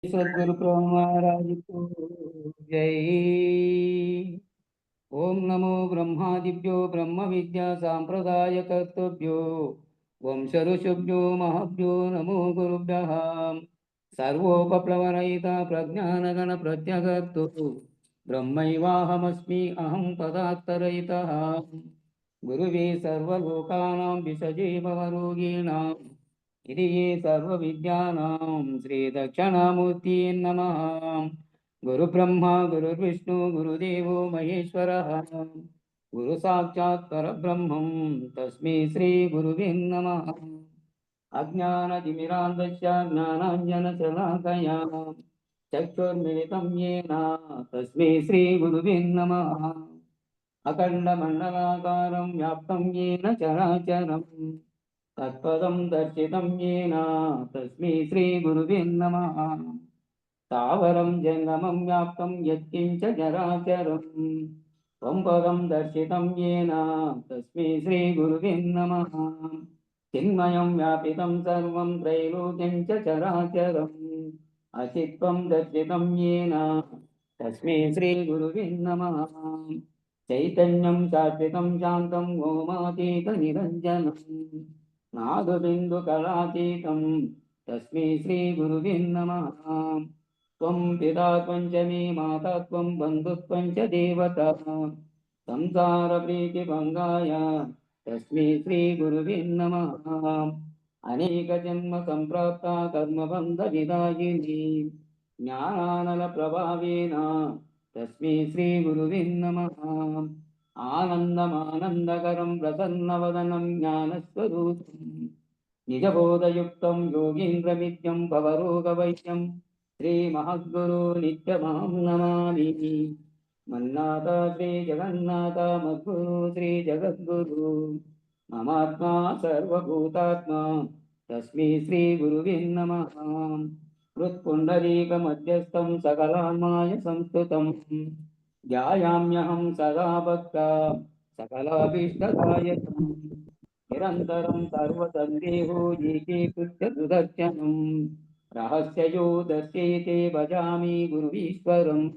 सद्गुरु प्रभु महाराज को जय। ओम नमो ब्रह्मादिभ्यो ब्रह्म विद्या सांप्रदाय कर्तव्यो वंश ऋषिभ्यो महभ्यो नमो गुरुभ्यः। सर्वोपप्लवरहिता प्रज्ञानगण प्रत्यगर्तु ब्रह्मैवाहमस्मि अहं पदार्थरहितः। गुरुवे सर्वलोकानां विषजे भवरोगिणां इति ये सर्वविद्यानां श्रीदक्षिणामूर्ति नमः। गुरुब्रह्मा गुरुर्विष्णु गुरुदेवो महेश्वरः गुरु साक्षात् परब्रह्मं तस्मै श्री गुरुवे नमः। अज्ञानतिमिरान्धस्य ज्ञानाञ्जनशलाकया चक्षुर्मिलितं येन तस्मै श्री गुरुवे नमः। अखण्डमण्डलाकारं व्याप्तं येन चराचरम् तत्पदं दर्शितं येन तस्मै श्रीगुरुवे नमः। स्थावरं जङ्गमं व्याप्तं यत्किञ्च जराचरं त्वं पदं दर्शितं येन तस्मै श्रीगुरुवे नमः। चिन्मयं व्यापितं सर्वं त्रैलोक्यं च चराचरम् अचित्वं दर्शितं येन तस्मै श्रीगुरुवे नमः। चैतन्यं शाश्वतं शान्तं ओमातीतनिरञ्जनम् नादबिन्दुकलातीतं तस्मै श्रीगुरुवे नमः। त्वं पिता त्वं च मे माता त्वं बन्धुत्वं च देवता संसारप्रीतिभङ्गाय तस्मै श्रीगुरुवे नमः। अनेकजन्म सम्प्राप्ता कर्मबन्धविदायिनी ज्ञानानलप्रभावेन तस्मै श्रीगुरुवे नमः। आनन्दमानन्दकरं प्रसन्नवदनं ज्ञानस्वरूपं निजबोधयुक्तं योगीन्द्रमित्यं भवरोगवैद्यं श्रीमहद्गुरो नित्यमहं नमामि। मन्नाथ श्रीजगन्नाथ मद्गुरु श्रीजगद्गुरु ममात्मा सर्वभूतात्मा तस्मै श्रीगुरुवे नमः। हृत्पुण्डरीकमध्यस्थं सकलान्माय संस्तुतं ध्यायाम्यहं सदा भक्ता सकलाभीष्टदायकम् निरन्तरं सर्वसन्देहो एकीकृत्य सुदर्शनम् रहस्ययो दर्शयिते भजामि गुरुईश्वरम्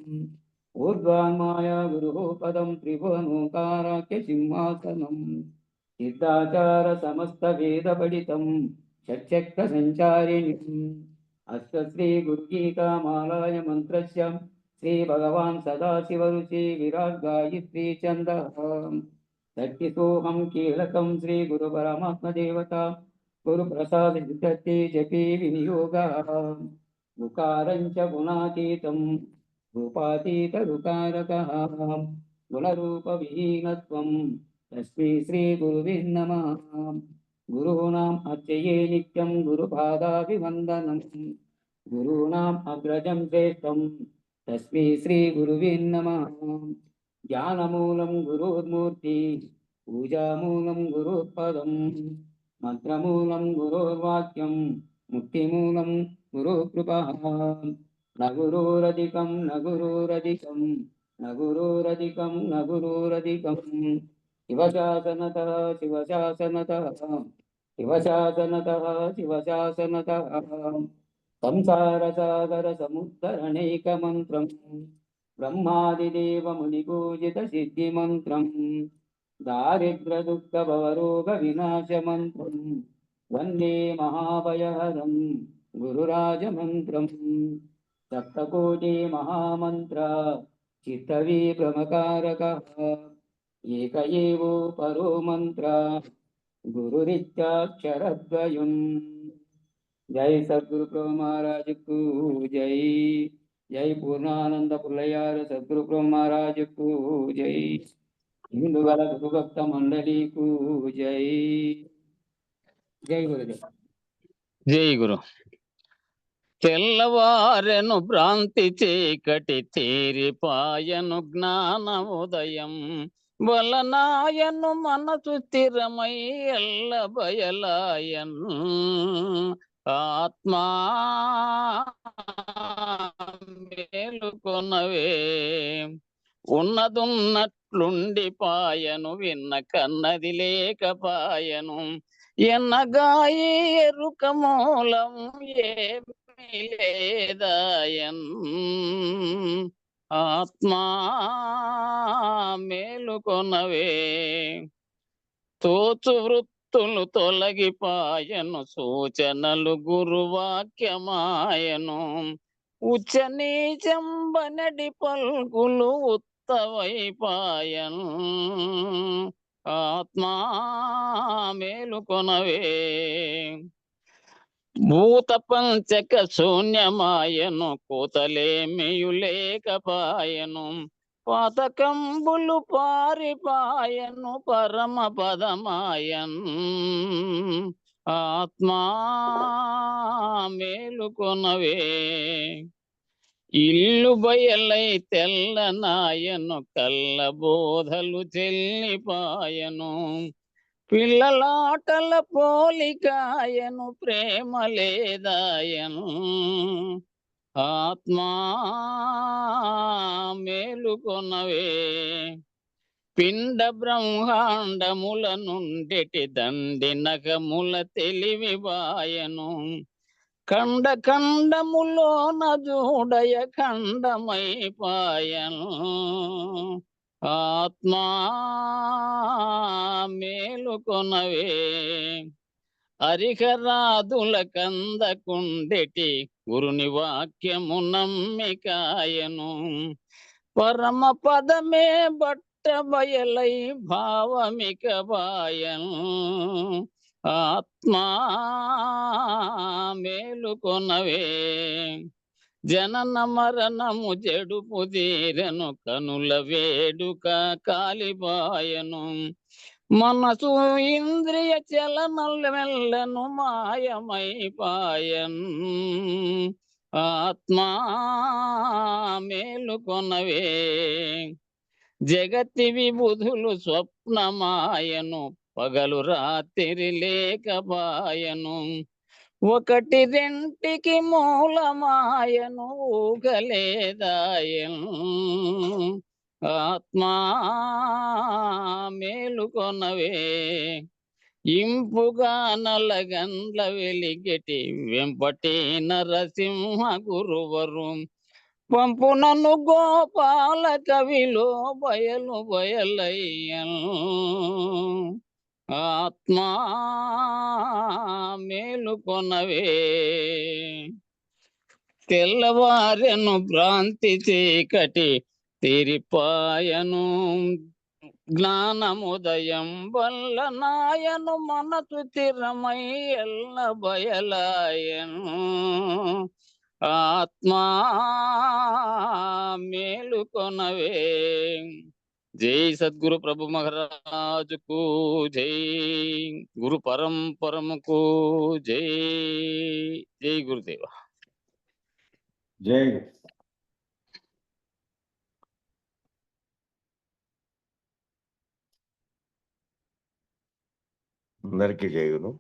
ऊर्ध्वान्माय गुरुः पदं त्रिभुवनोकाराख्य सिंहासनम् सिद्धाचार समस्तवेदपठितं षट्चक्रसञ्चारिणीम् अस्य श्रीगुरुगीतामालाय मन्त्रस्य श्री भगवान सदाशिवरुचि विराट गायत्री छन्दः तर्किसोऽहं कीलकं श्री गुरु परमात्म देवता गुरु प्रसाद विदते जपे विनियोगः गुकारं च गुणातीतं रूपातीत रुकारकः गुणरूप विहीनत्वं तस्मै श्री गुरुवे नमः। गुरूणाम् अर्चये नित्यं गुरुपादाभिवन्दनं गुरूणाम् अग्रजं श्रेष्ठं तस्मै श्रीगुरुवे नमः। ज्ञानमूलं गुरोर्मूर्ति पूजामूलं गुरोत्पदं मन्त्रमूलं गुरोर्वाक्यं मुक्तिमूलं गुरुकृपः। न गुरोरधिकं न गुरोरधिकं न गुरोरधिकं न गुरोरधिकं शिवशासनतः शिवशासनतः शिवशासनतः शिवशासनतः संसारसागर समुद्धरणैकमन्त्रम् ब्रह्मादिदेवमुनिपूजितसिद्धिमन्त्रम् दारिद्र्यदुःखभवरोगविनाशमन्त्रम् वन्दे महाभयहरम् गुरुराजमन्त्रम् सप्तकोटिमहामन्त्र चित्तविभ्रमकारकः एक एवो परो मन्त्र गुरुरित्याक्षरद्वयम्। जय सद्गुरु प्रभु महाराज को जय। जय पूर्णानंद पुलयार सद्गुरु प्रभु महाराज को जय। हिंदुगल गुरुभक्त मंडली को जय। जय गुरुदेव। జై గురు. తెల్లవారెను భ్రాంతి చీకటి తీరిపాయను జ్ఞానోదయం వలనాయను మనసు స్థిరమై ఎల్ల బయలాయను ఆత్మా మేలుకొనవే ఉన్నదున్నట్లుండి పాయను విన్న కన్నది లేకపాయను ఎన్నగాయి ఎరుక మూలం ఏ లేదాయన్ ఆత్మా మేలుకొనవే. తోచు వృత్తులు తొలగిపాయను, సూచనలు గురువాక్యమాయను. ఉచ్చ నీచంబనడి పల్కులు ఉత్తవైపాయన్ ఆత్మా మేలుకొనవే. భూత పంచక శూన్యమాయను, కూతలేమియులేకపాయను. పాతకంబులు పారిపాయను, పరమ పదమాయన్ ఆత్మా మేలుకొనవే. ఇల్లు బయలై తెల్లనాయను, కళ్ళ బోధలు చెల్లిపాయను. పిల్లలాటల పోలికాయను, ప్రేమ లేదాయను ఆత్మా మేలుకొనవే. పిండ బ్రహ్మాండముల నుండిటి దండి నగముల తెలివివాయను. ఖండ ఖండములోన జూడయ ఖండమైపాయను ఆత్మా మేలుకొనవే. హరిహరాదుల కందకుండెటి గురుని వాక్యము నమ్మికాయను. పరమ పదమే బట్ట బయలై భావమిక బాయను ఆత్మా మేలుకొనవే. జనన మరణము జడుపు తీరెను, కనుల వేడుక కాలిపాయను. మనసు ఇంద్రియ చలనలు మెల్లను, మాయమైపాయన్ ఆత్మా మేలుకొనవే. జగతి విబుధులు స్వప్నమాయను, పగలు రాత్రి లేకపాయను. ఒకటి రెంటికి మూలమాయను, ఊగలేదాయను ఆత్మా మేలుకొనవే. ఇంపుగా నలగండ్ల వెలిగెటి వెంపటి నరసింహ గురువరు. పంపునను గోపాల కవిలో బయలు బయలయ్యను ఆత్మా మేలుకొనవే. తెల్లవారెను భ్రాంతి చీకటి తీరిపాయను, జ్ఞానముదయం వల్ల నాయను. మనసు తిరమై ఎల్ల బయలాయను ఆత్మా మేలుకొనవే. జై సద్గురు ప్రభు మహారాజుకు జై. గురు పరంపరముకు జై. జై గురుదేవ. జై. అందరికీ జైగురు.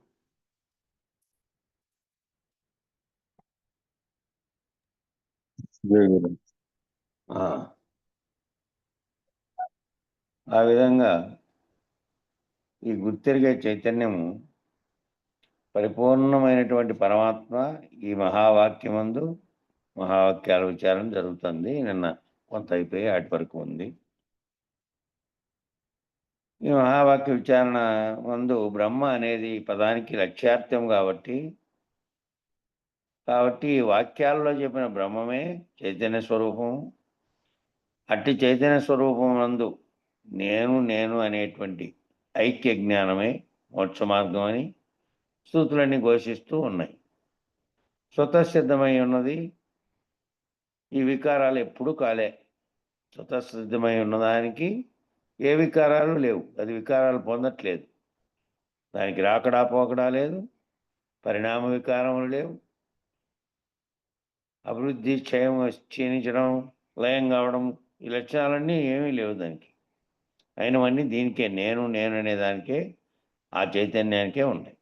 జయగురు. ఆ విధంగా ఈ గుర్తెరిగే చైతన్యము పరిపూర్ణమైనటువంటి పరమాత్మ ఈ మహావాక్యమందు మహావాక్యాల విచారణ జరుగుతుంది. నిన్న కొంత అయిపోయి ఆటి వరకు ఉంది. ఈ మహావాక్య విచారణ మందు బ్రహ్మ అనేది పదానికి లక్ష్యార్థం కాబట్టి ఈ వాక్యాలలో చెప్పిన బ్రహ్మమే చైతన్య స్వరూపం. అట్టి చైతన్య స్వరూపం నందు నేను అనేటువంటి ఐక్య జ్ఞానమే మోక్ష మార్గం అని స్తూతులన్నీ ఘోషిస్తూ ఉన్నాయి. స్వతసిద్ధమై ఉన్నది. ఈ వికారాలు ఎప్పుడూ కాలే. స్వతసిద్ధమై ఉన్నదానికి ఏ వికారాలు లేవు. అది వికారాలు పొందట్లేదు. దానికి రాకడా పోకడా లేదు. పరిణామ వికారములు లేవు. అభివృద్ధి, క్షయం, క్షీణించడం, లయం కావడం ఈ లక్షణాలన్నీ ఏమీ లేవు దానికి. అయినవన్నీ దీనికే నేను అనే దానికే, ఆ చైతన్యానికే ఉన్నాయి.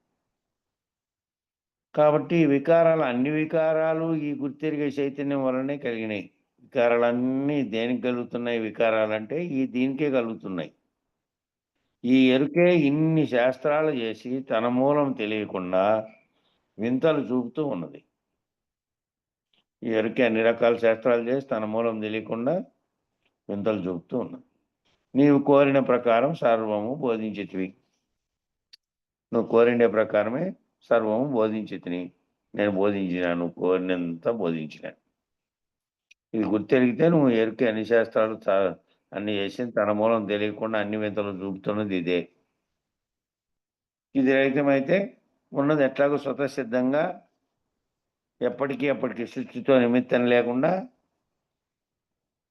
కాబట్టి ఈ వికారాలు, అన్ని వికారాలు ఈ గుర్తెరిగే చైతన్యం వలనే కలిగినాయి. వికారాలన్నీ దేనికి కలుగుతున్నాయి? వికారాలంటే దీనికే కలుగుతున్నాయి. ఈ ఎరుకే ఇన్ని శాస్త్రాలు చేసి తన మూలం తెలియకుండా వింతలు చూపుతూ ఉన్నది. ఈ ఎరుకే అన్ని రకాల శాస్త్రాలు చేసి తన మూలం తెలియకుండా వింతలు చూపుతూ ఉన్నాడు. నీవు కోరిన ప్రకారం సర్వము బోధించితివి. నువ్వు కోరిండే ప్రకారమే సర్వము బోధించితిని. నేను బోధించిన, నువ్వు కోరినంత బోధించిన. ఇది గుర్తెరిగితే నువ్వు ఎరుకే అన్ని శాస్త్రాలు అన్ని చేసి తన మూలం తెలియకుండా అన్ని వింతలు చూపుతున్నది ఇదే. ఇది రహితమైతే ఉన్నది ఎట్లాగో స్వతసిద్ధంగా ఎప్పటికీ అప్పటికి సృష్టితో నిమిత్తం లేకుండా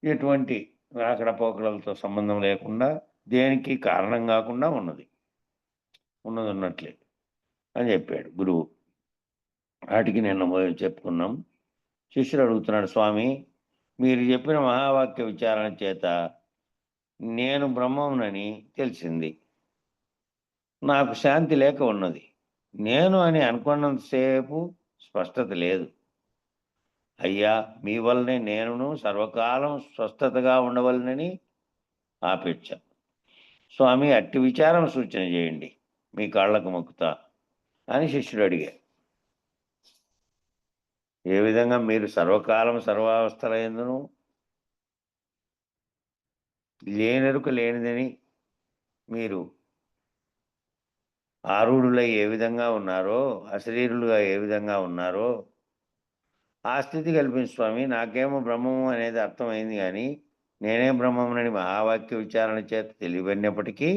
ఎటువంటి రాకడ పోకడలతో సంబంధం లేకుండా దేనికి కారణం కాకుండా ఉన్నది ఉన్నట్లే అని చెప్పాడు గురువు. వాటికి నిన్న చెప్పుకున్నాం. శిష్యుడు అడుగుతున్నాడు, స్వామి మీరు చెప్పిన మహావాక్య విచారణ చేత నేను బ్రహ్మమునని తెలిసింది. నాకు శాంతి లేక ఉన్నది. నేను అని అనుకున్నంతసేపు స్పష్టత లేదు. అయ్యా, మీ వల్లనే నేనును సర్వకాలం స్వస్థతగా ఉండవలనని ఆపేక్ష. స్వామి అట్టి విచారం సూచన చేయండి, మీ కాళ్ళకు మొక్కుతా అని శిష్యుడు అడిగాడు. ఏ విధంగా మీరు సర్వకాలం సర్వావస్థల యందును లేనెరుక లేనిదని మీరు ఆరూఢులై ఏ విధంగా ఉన్నారో, అశరీరులుగా ఏ విధంగా ఉన్నారో ఆ స్థితి కల్పించు స్వామి. నాకేమో బ్రహ్మము అనేది అర్థమైంది, కానీ నేనే బ్రహ్మమునని మహావాక్య విచారణ చేత తెలియబడినప్పటికీ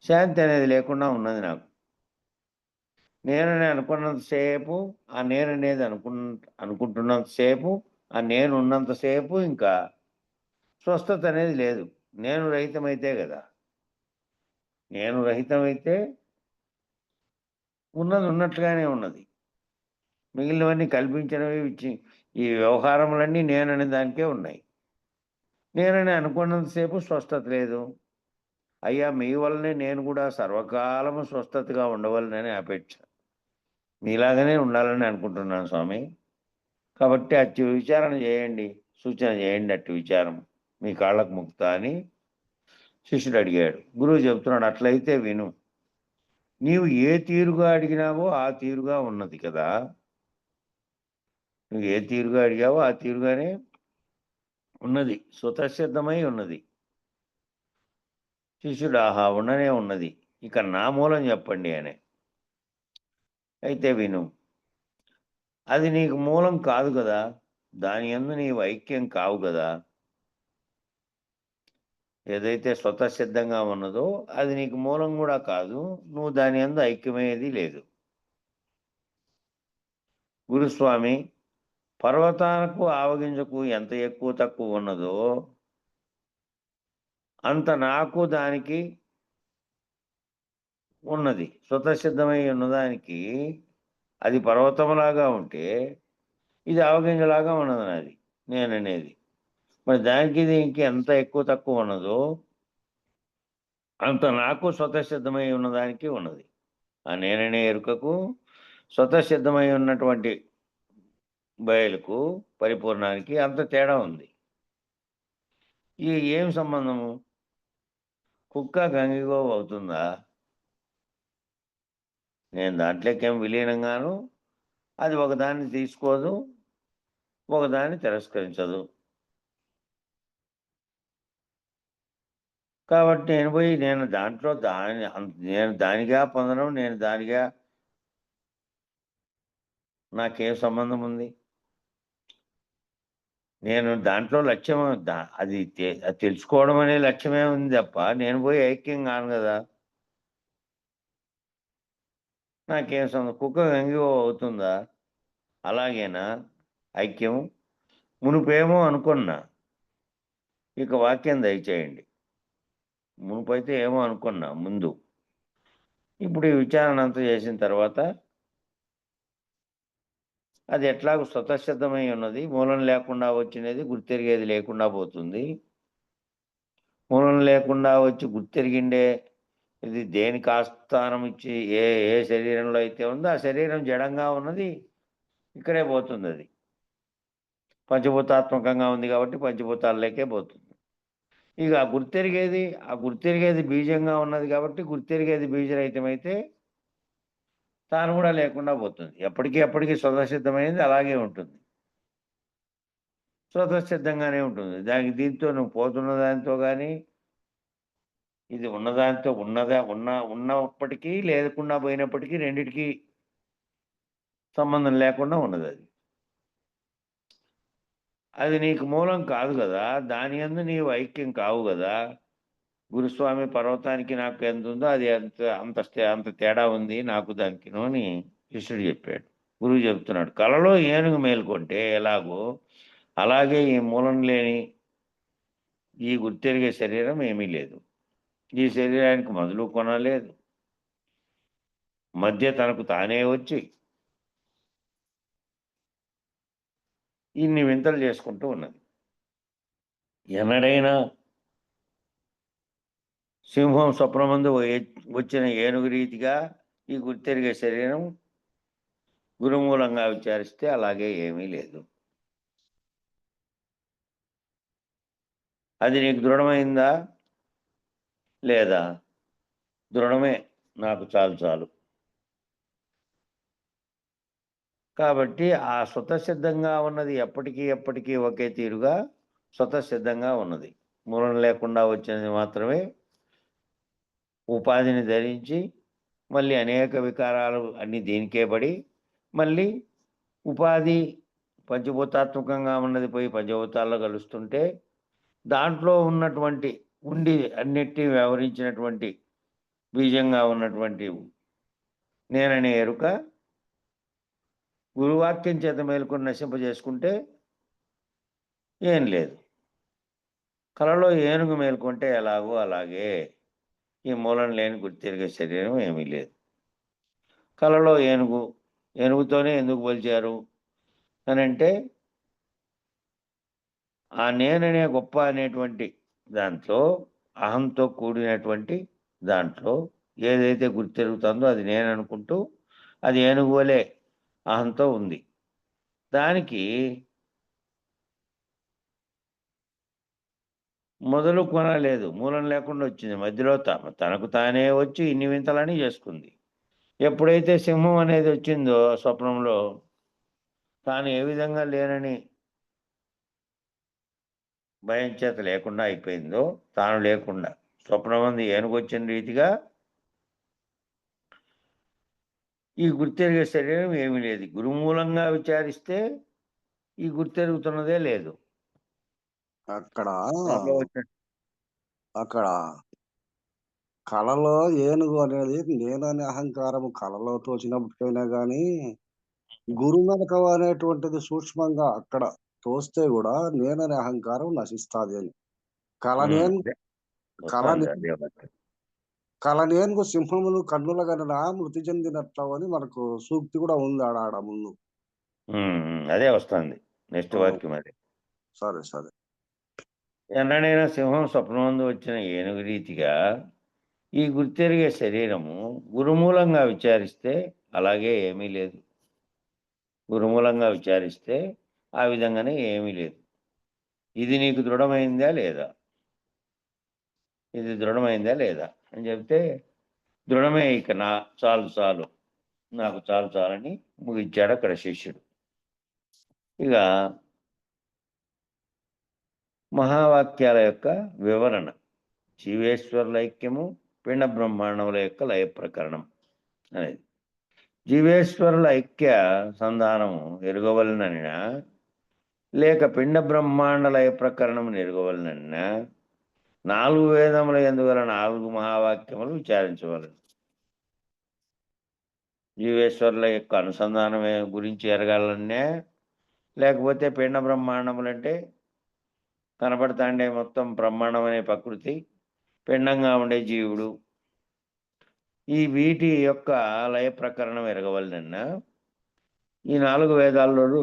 శాంతి అనేది లేకుండా ఉన్నది నాకు. నేనని అనుకున్నంతసేపు ఆ నేననేది అనుకుంటున్నంతసేపు ఆ నేను ఉన్నంతసేపు ఇంకా స్వస్థత అనేది లేదు. నేను రహితమైతే కదా. నేను రహితమైతే ఉన్నది ఉన్నట్లుగానే ఉన్నది. మిగిలినవన్నీ కల్పించినవి ఈ వ్యవహారములన్నీ నేననే దానికే ఉన్నాయి. నేనని అనుకున్నంతసేపు స్వస్థత లేదు. అయ్యా, మీ వల్లనే నేను కూడా సర్వకాలము స్వస్థతగా ఉండవలనని అపేక్ష. మీలాగనే ఉండాలని అనుకుంటున్నాను స్వామి. కాబట్టి అట్టి విచారణ చేయండి, సూచన చేయండి. అట్టి విచారం మీ కాళ్ళకు ముక్తా అని శిష్యుడు అడిగాడు. గురువు చెబుతున్నాడు, అట్లయితే విను. నీవు ఏ తీరుగా అడిగినావో ఆ తీరుగా ఉన్నది కదా. నువ్వు ఏ తీరుగా అడిగావో ఆ తీరుగానే ఉన్నది, స్వతసిద్ధమై ఉన్నది. శిష్యుడు, ఆహా, ఉండనే ఉన్నది, ఇక నా మూలం చెప్పండి అనే. అయితే విను. అది నీకు మూలం కాదు కదా, దాని యందు నీవు ఐక్యం కావు కదా. ఏదైతే స్వతసిద్ధంగా ఉన్నదో అది నీకు మూలం కూడా కాదు, నువ్వు దాని యందు ఐక్యమయ్యేది లేదు. గురుస్వామి, పర్వతాలకు ఆవగింజకు ఎంత ఎక్కువ తక్కువ ఉన్నదో అంత నాకు దానికి ఉన్నది. స్వతసిద్ధమై ఉన్నదానికి అది పర్వతంలాగా ఉంటే ఇది ఆవగింజలాగా ఉన్నది నాది నేననేది. మరి దానికి దీనికి ఎంత ఎక్కువ తక్కువ ఉన్నదో అంత నాకు స్వతసిద్ధమై ఉన్నదానికి ఉన్నది. ఆ నేననే ఎరుకకు స్వతసిద్ధమై ఉన్నటువంటి బయలుకు పరిపూర్ణానికి అంత తేడా ఉంది. ఏం సంబంధము? కుక్క గంగిగోవు అవుతుందా? నేను దాంట్లోకేం విలీనంగాను అది ఒకదాన్ని తీసుకోదు, ఒకదాన్ని తిరస్కరించదు. కాబట్టి నేను దాంట్లో నేను దానిగా పొందడం, నేను దానిగా నాకేం సంబంధం ఉంది? నేను దాంట్లో లక్ష్యం అది తెలుసుకోవడం అనే లక్ష్యమే ఉంది తప్ప నేను పోయి ఐక్యం కాను కదా. నాకేం సంబంధం? కుక్క గంగిగో అవుతుందా? అలాగేనా ఐక్యం? మునుపేమో అనుకున్నా, ఇక వాక్యం దయచేయండి. మునుపైతే ఏమో అనుకున్నా ముందు, ఇప్పుడు ఈ విచారణ అంతా చేసిన తర్వాత అది ఎట్లాగో స్వతసిద్ధమై ఉన్నది, మూలం లేకుండా వచ్చినది గుర్తెరిగేది లేకుండా పోతుంది. మూలం లేకుండా వచ్చి గుర్తెరిగిండే ఇది దేనికి ఆస్థానం ఇచ్చి ఏ ఏ శరీరంలో అయితే ఉందో ఆ శరీరం జడంగా ఉన్నది, ఇక్కడే పోతుంది. అది పంచభూతాత్మకంగా ఉంది కాబట్టి పంచభూతాలలోకే పోతుంది. ఇక ఆ గుర్తెరిగేది బీజంగా ఉన్నది కాబట్టి గుర్తెరిగేది బీజరహితమైతే తాను కూడా లేకుండా పోతుంది. ఎప్పటికీ స్వతసిద్ధమైనది అలాగే ఉంటుంది. స్వతసిద్ధంగానే ఉంటుంది. దానికి దీంతో నువ్వు పోతున్న దానితో కానీ ఇది ఉన్నదానితో ఉన్నప్పటికీ లేకుండా పోయినప్పటికీ రెండిటికి సంబంధం లేకుండా ఉన్నది అది. అది నీకు మూలం కాదు కదా, దాని యందు నీవు ఐక్యం కావు కదా. గురుస్వామి పర్వతానికి నాకు ఎంత ఉందో అది అంత తేడా ఉంది నాకు దానికిను అని శిష్యుడు చెప్పాడు. గురువు చెప్తున్నాడు, కలలో ఏనుగు మేల్కొంటే ఎలాగో అలాగే ఈ మూలం లేని ఈ గుర్తెరిగే శరీరం ఏమీ లేదు. ఈ శరీరానికి మొదలు కొనలేదు, మధ్య తనకు తానే వచ్చి ఇన్ని వింతలు చేసుకుంటూ ఉన్నది. ఎన్నడైనా సింహం స్వప్నమందు వచ్చిన ఏనుగు రీతిగా ఈ గుర్తెరిగే శరీరం గురుమూలంగా విచారిస్తే అలాగే ఏమీ లేదు. అది నీకు దృఢమైందా లేదా? దృఢమే, నాకు చాలు. కాబట్టి ఆ స్వతసిద్ధంగా ఉన్నది ఎప్పటికీ ఒకే తీరుగా స్వతసిద్ధంగా ఉన్నది. మూలం లేకుండా వచ్చినది మాత్రమే ఉపాధిని ధరించి మళ్ళీ అనేక వికారాలు అన్నీ దీనికే పడి మళ్ళీ ఉపాధి పంచభూతాత్మకంగా ఉన్నది పోయి పంచభూతాల్లో కలుస్తుంటే దాంట్లో ఉన్నటువంటి అన్నిటినీ వ్యవహరించినటువంటి బీజంగా ఉన్నటువంటి నేననే ఎరుక గురువాక్యం చేత మేలుకొని నశింపజేసుకుంటే ఏం లేదు. కలలో ఏనుగు మేలుకుంటే ఎలాగో అలాగే ఈ మూలం లేని గుర్తిరిగే శరీరం ఏమీ లేదు. కలలో ఏనుగుతోనే ఎందుకు పోల్చారు అని అంటే, ఆ నేననే గొప్ప అనేటువంటి దాంట్లో అహంతో కూడినటువంటి దాంట్లో ఏదైతే గుర్తెరుగుతుందో అది నేను అనుకుంటూ అది ఏనుగు వలె అహంతో ఉంది. దానికి మొదలు కొనలేదు, మూలం లేకుండా వచ్చింది. మధ్యలో తనకు తానే వచ్చి ఇన్ని వింతలని చేసుకుంది. ఎప్పుడైతే సింహం అనేది వచ్చిందో స్వప్నంలో తాను ఏ విధంగా లేనని భయం చేత లేకుండా అయిపోయిందో, తాను లేకుండా స్వప్నమంది ఏనుగు వచ్చిన రీతిగా ఈ గుర్తెరిగే శరీరం ఏమీ లేదు. గురుమూలంగా విచారిస్తే ఈ గుర్తెరుగుతున్నదే లేదు. అక్కడ కళలో ఏనుగు అనేది నేననే అహంకారం కళలో తోచినప్పటికైనా కానీ గురునరకం అనేటువంటిది సూక్ష్మంగా అక్కడ తోస్తే కూడా నేననే అహంకారం నశిస్తాది అని. కళనేనుగు సింహములు కన్నుల గనన మృతి చెందినట్లు అని మనకు సూక్తి కూడా ఉంది ఆడ ముందు. అదే వస్తుంది నెక్స్ట్ వాక్యం అది. సరే. ఎన్నడైనా సింహం స్వప్నమందు వచ్చిన ఏనుగు రీతిగా ఈ గుర్తెరిగే శరీరము గురుమూలంగా విచారిస్తే అలాగే ఏమీ లేదు. గురుమూలంగా విచారిస్తే ఆ విధంగానే ఏమీ లేదు. ఇది నీకు దృఢమైందా లేదా? ఇది దృఢమైందా లేదా అని చెప్తే దృఢమే, ఇక చాలు నాకు చాలని ముగించాడు అక్కడ శిష్యుడు. ఇక మహావాక్యాల యొక్క వివరణ, జీవేశ్వరుల ఐక్యము, పిండ బ్రహ్మాండముల యొక్క లయ ప్రకరణం అనేది. జీవేశ్వరుల ఐక్య సంధానము ఎరుగవలననినా లేక పిండ బ్రహ్మాండ లయ ప్రకరణము ఎరుగవలననినా 4 వేదముల ఎందుగల 4 మహావాక్యములు విచారించవలను. జీవేశ్వరుల యొక్క అనుసంధానం గురించి ఎరగాలనే, లేకపోతే పిండ బ్రహ్మాండములంటే కనపడతాండే మొత్తం బ్రహ్మాండం అనే ప్రకృతి, పిండంగా ఉండే జీవుడు, ఈ వీటి యొక్క లయ ప్రకరణం ఎరగవలనన్నా ఈ 4 వేదాల్లోనూ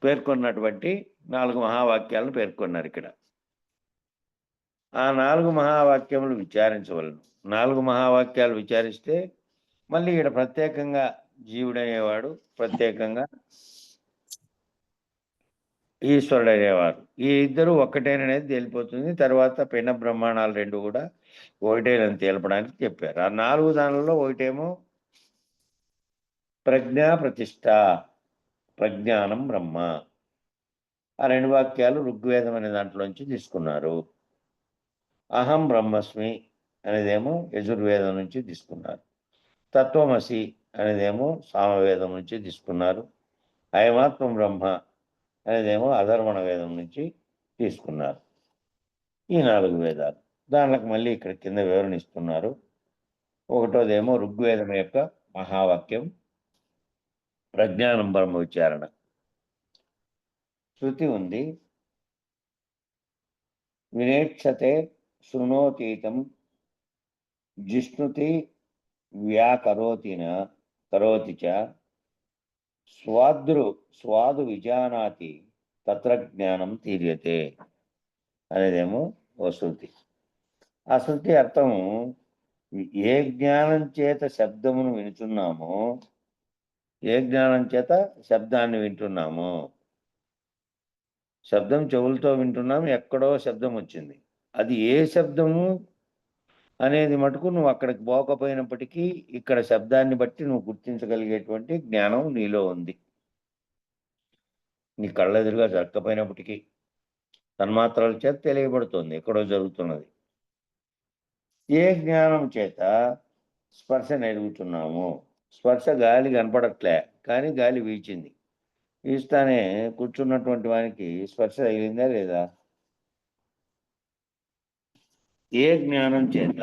పేర్కొన్నటువంటి 4 మహావాక్యాలను పేర్కొన్నారు ఇక్కడ. ఆ 4 మహావాక్యములు విచారించవలను. 4 మహావాక్యాలు విచారిస్తే మళ్ళీ ఇక్కడ ప్రత్యేకంగా జీవుడు అనేవాడు, ప్రత్యేకంగా ఈశ్వరుడు అనేవారు, ఈ ఇద్దరు ఒక్కటేననేది తేలిపోతుంది. తర్వాత పిండ బ్రహ్మాండాలు 2 కూడా ఒకటేనని తేల్పడానికి చెప్పారు. ఆ 4 దానిలో ఒకటేమో ప్రజ్ఞా ప్రతిష్ట. ప్రజ్ఞానం బ్రహ్మ. ఆ 2 వాక్యాలు ఋగ్వేదం అనే దాంట్లోంచి తీసుకున్నారు. అహం బ్రహ్మస్మి అనేదేమో యజుర్వేదం నుంచి తీసుకున్నారు. తత్వమసి అనేదేమో సామవేదం నుంచి తీసుకున్నారు. అయమాత్మం బ్రహ్మ అనేదేమో అధర్వణ వేదం నుంచి తీసుకున్నారు. ఈ 4 వేదాలు. దానికి మళ్ళీ ఇక్కడ కింద వివరణ ఇస్తున్నారు. ఒకటోదేమో ఋగ్వేదం యొక్క మహావాక్యం ప్రజ్ఞానం బ్రహ్మ విచారణ. శృతి ఉంది. వినేక్షతే శృణోతీతం జిష్ణుతి వ్యాకరోతిన కరోతి చ స్వాదు విజానాతి తత్ర జ్ఞానం తీర్యతే అనేదేమో ఓ శృతి. ఆ శృతి అర్థం ఏ జ్ఞానం చేత శబ్దమును వింటున్నామో, ఏ జ్ఞానం చేత శబ్దాన్ని వింటున్నామో, శబ్దం చెవులతో వింటున్నాం, ఎక్కడో శబ్దం వచ్చింది, అది ఏ శబ్దము అనేది మటుకు నువ్వు అక్కడికి పోకపోయినప్పటికీ ఇక్కడ శబ్దాన్ని బట్టి నువ్వు గుర్తించగలిగేటువంటి జ్ఞానం నీలో ఉంది. నీ కళ్ళెదురుగా జరగకపోయినప్పటికీ తన్మాత్రల చేత తెలియబడుతుంది ఎక్కడో జరుగుతున్నది. ఏ జ్ఞానం చేత స్పర్శ ఎరుగుతున్నాము, స్పర్శ గాలి కనపడట్లే కానీ గాలి వీచింది, వీస్తానే కూర్చున్నటువంటి వానికి స్పర్శ తగిలిందా లేదా? ఏ జ్ఞానం చేత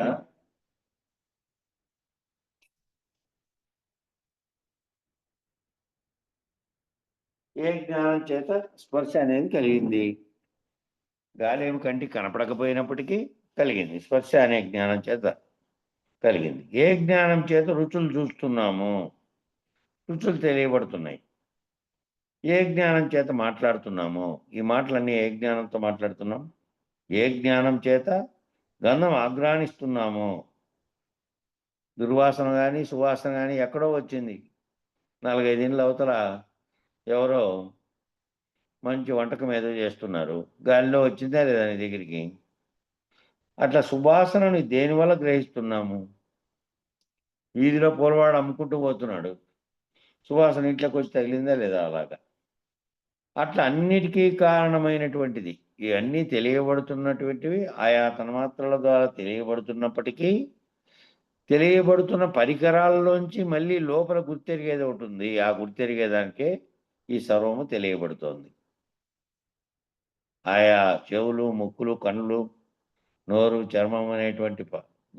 స్పర్శ అనేది కలిగింది? గాలి ఏమి కంటికి కనపడకపోయినప్పటికీ కలిగింది, స్పర్శ అనే జ్ఞానం చేత కలిగింది. ఏ జ్ఞానం చేత రుచులు చూస్తున్నాము, రుచులు తెలియబడుతున్నాయి. ఏ జ్ఞానం చేత మాట్లాడుతున్నాము, ఈ మాటలన్నీ ఏ జ్ఞానంతో మాట్లాడుతున్నాం? ఏ జ్ఞానం చేత గంధం ఆగ్రానిస్తున్నాము, దుర్వాసన కానీ సువాసన కానీ ఎక్కడో వచ్చింది, 4-5 ఇండ్ల అవతల ఎవరో మంచి వంటకం ఏదో చేస్తున్నారు, గాలిలో వచ్చిందా లేదా నీ దగ్గరికి? అట్లా సువాసనని దేనివల్ల గ్రహిస్తున్నాము? వీధిలో పూలవాడు అమ్ముకుంటూ పోతున్నాడు, సువాసన ఇంట్లోకి వచ్చి తగిలిందా లేదా? అలాగా అట్లా అన్నిటికీ కారణమైనటువంటిది ఇవన్నీ తెలియబడుతున్నటువంటివి ఆయా తన్మాత్రల ద్వారా తెలియబడుతున్నప్పటికీ తెలియబడుతున్న పరికరాల్లోంచి మళ్ళీ లోపల గుర్తెరిగేది ఒకటి ఉంది. ఆ గుర్తెరిగేదానికే ఈ సర్వము తెలియబడుతోంది. ఆయా చెవులు, ముక్కులు, కన్నులు, నోరు, చర్మం అనేటువంటి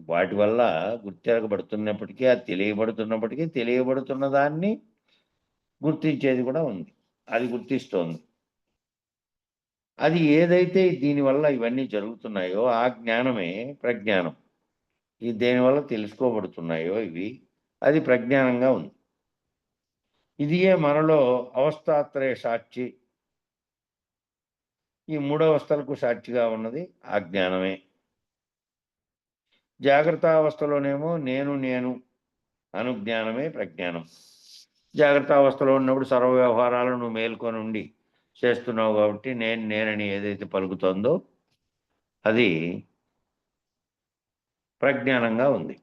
వాటి వల్ల గుర్తెరగబడుతున్నప్పటికీ, అది తెలియబడుతున్నప్పటికీ తెలియబడుతున్న దాన్ని గుర్తించేది కూడా ఉంది, అది గుర్తిస్తోంది. అది ఏదైతే దీనివల్ల ఇవన్నీ జరుగుతున్నాయో ఆ జ్ఞానమే ప్రజ్ఞానం. ఈ దేనివల్ల తెలుసుకోబడుతున్నాయో ఇవి, అది ప్రజ్ఞానంగా ఉంది. ఇదియే మనలో అవస్థాత్రయ సాక్షి, ఈ 3 అవస్థలకు సాక్షిగా ఉన్నది ఆ జ్ఞానమే. జాగ్రత్త అవస్థలోనేమో నేను నేను అనుజ్ఞానమే ప్రజ్ఞానం. జాగ్రత్త అవస్థలో ఉన్నప్పుడు సర్వ వ్యవహారాలను నువ్వు మేల్కొని ఉండి చేస్తున్నావు కాబట్టి నేనని ఏదైతే పలుకుతుందో అది ప్రజ్ఞానంగా ఉంది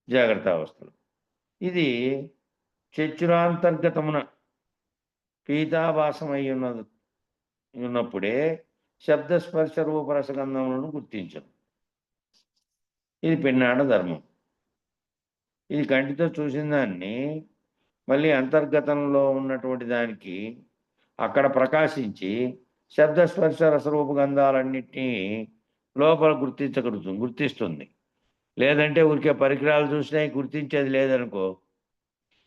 జాగ్రత్త అవస్థలో. ఇది చతురాంతర్గతమున పీతాభాసమై ఉన్నప్పుడే శబ్దస్పర్శ రూపరసగంధములను గుర్తించను. ఇది పిన్నాడ ధర్మం. ఇది కంటితో చూసిన దాన్ని మళ్ళీ అంతర్గతంలో ఉన్నటువంటి దానికి అక్కడ ప్రకాశించి శబ్దస్పర్శ రసరూపగంధాలన్నింటినీ లోపల గుర్తిస్తుంది. లేదంటే ఊరికే పరికరాలు చూసినాయి గుర్తించేది లేదనుకో,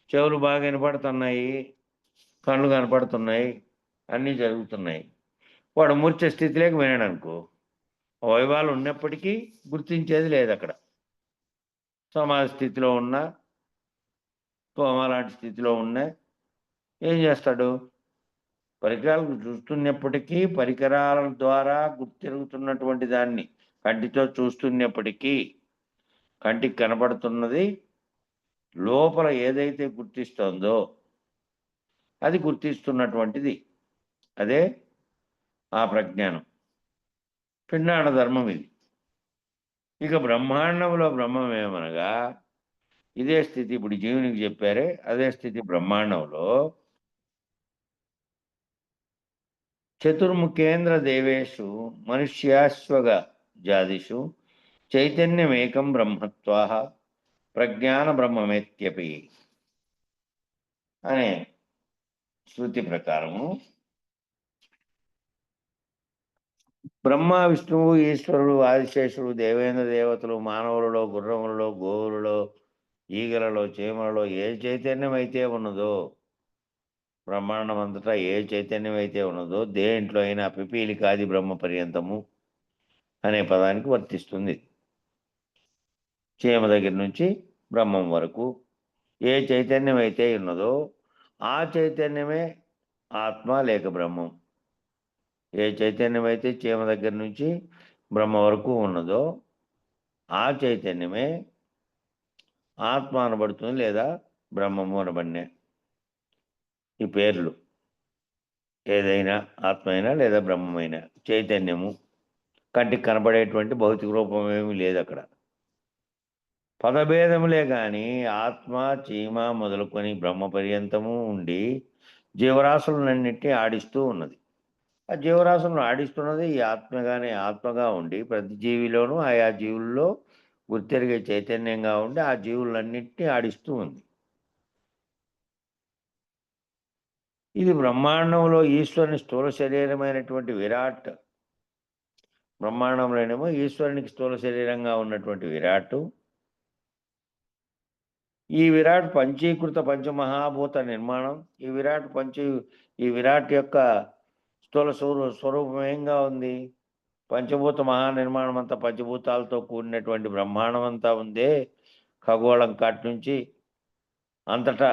చెవులు బాగా వినపడుతున్నాయి, కళ్ళు కనపడుతున్నాయి, అన్నీ జరుగుతున్నాయి, వాడు మూర్ఛ స్థితిలోకి వినడు అనుకో, అవయవాలు ఉన్నప్పటికీ గుర్తించేది లేదు. అక్కడ సమాధి స్థితిలో ఉన్నా, కోమా లాంటి స్థితిలో ఉన్నా ఏం చేస్తాడు? పరికరాలు చూస్తున్నప్పటికీ, పరికరాల ద్వారా గుర్తిరుగుతున్నటువంటి దాన్ని కంటితో చూస్తున్నప్పటికీ కంటికి కనపడుతున్నది లోపల ఏదైతే గుర్తిస్తోందో అది గుర్తిస్తున్నటువంటిది, అదే ఆ ప్రజ్ఞానం, పిండాండ ధర్మం ఇది. ఇక బ్రహ్మాండంలో బ్రహ్మం ఏమనగా ఇదే స్థితి ఇప్పుడు జీవునికి చెప్పారే, అదే స్థితి బ్రహ్మాండంలో. చతుర్ముఖేంద్ర దేవేషు మనుష్యాశ్వగ జాదిషు చైతన్యమేకం బ్రహ్మత్వాహ ప్రజ్ఞాన బ్రహ్మమేత్యపి అనే శృతి ప్రకారము బ్రహ్మ, విష్ణువు, ఈశ్వరుడు, ఆదిశేషుడు, దేవేంద్ర దేవతలు, మానవులలో, గుర్రములలో, గోవులలో, ఈగలలో, చీమలలో ఏ చైతన్యం అయితే ఉన్నదో, బ్రహ్మాండం అంతటా ఏ చైతన్యం అయితే ఉన్నదో దేంట్లో అయినా పిపీలికాది బ్రహ్మ పర్యంతము అనే పదానికి వర్తిస్తుంది. చీమ దగ్గర నుంచి బ్రహ్మం వరకు ఏ చైతన్యం అయితే ఉన్నదో ఆ చైతన్యమే ఆత్మ లేక బ్రహ్మం. ఏ చైతన్యం అయితే చీమ దగ్గర నుంచి బ్రహ్మ వరకు ఉన్నదో ఆ చైతన్యమే ఆత్మ అనబడుతుంది, లేదా బ్రహ్మము అనబడినే. ఈ పేర్లు ఏదైనా ఆత్మ అయినా లేదా బ్రహ్మమైనా చైతన్యము కంటికి కనబడేటువంటి భౌతిక రూపం ఏమీ లేదు అక్కడ. పదభేదములే కానీ ఆత్మ, చీమ మొదలుకొని బ్రహ్మ పర్యంతము ఉండి జీవరాశులన్నింటినీ ఆడిస్తూ ఉన్నది. ఆ జీవరాశులను ఆడిస్తున్నది ఈ ఆత్మగా ఉండి ప్రతి జీవిలోనూ ఆయా జీవుల్లో గుర్తెరిగే చైతన్యంగా ఉండి ఆ జీవులన్నింటినీ ఆడిస్తూ ఉంది. ఇది బ్రహ్మాండంలో ఈశ్వరుని స్థూల శరీరమైనటువంటి విరాట్. బ్రహ్మాండంలోనేమో ఈశ్వరునికి స్థూల శరీరంగా ఉన్నటువంటి విరాట్. ఈ విరాట్ పంచీకృత పంచమహాభూత నిర్మాణం. ఈ విరాట్ యొక్క స్థూల స్వరూపమేంగా ఉంది. పంచభూత మహానిర్మాణం అంతా పంచభూతాలతో కూడినటువంటి బ్రహ్మాండం అంతా ఉందే. ఖగోళం కాటి నుంచి అంతటా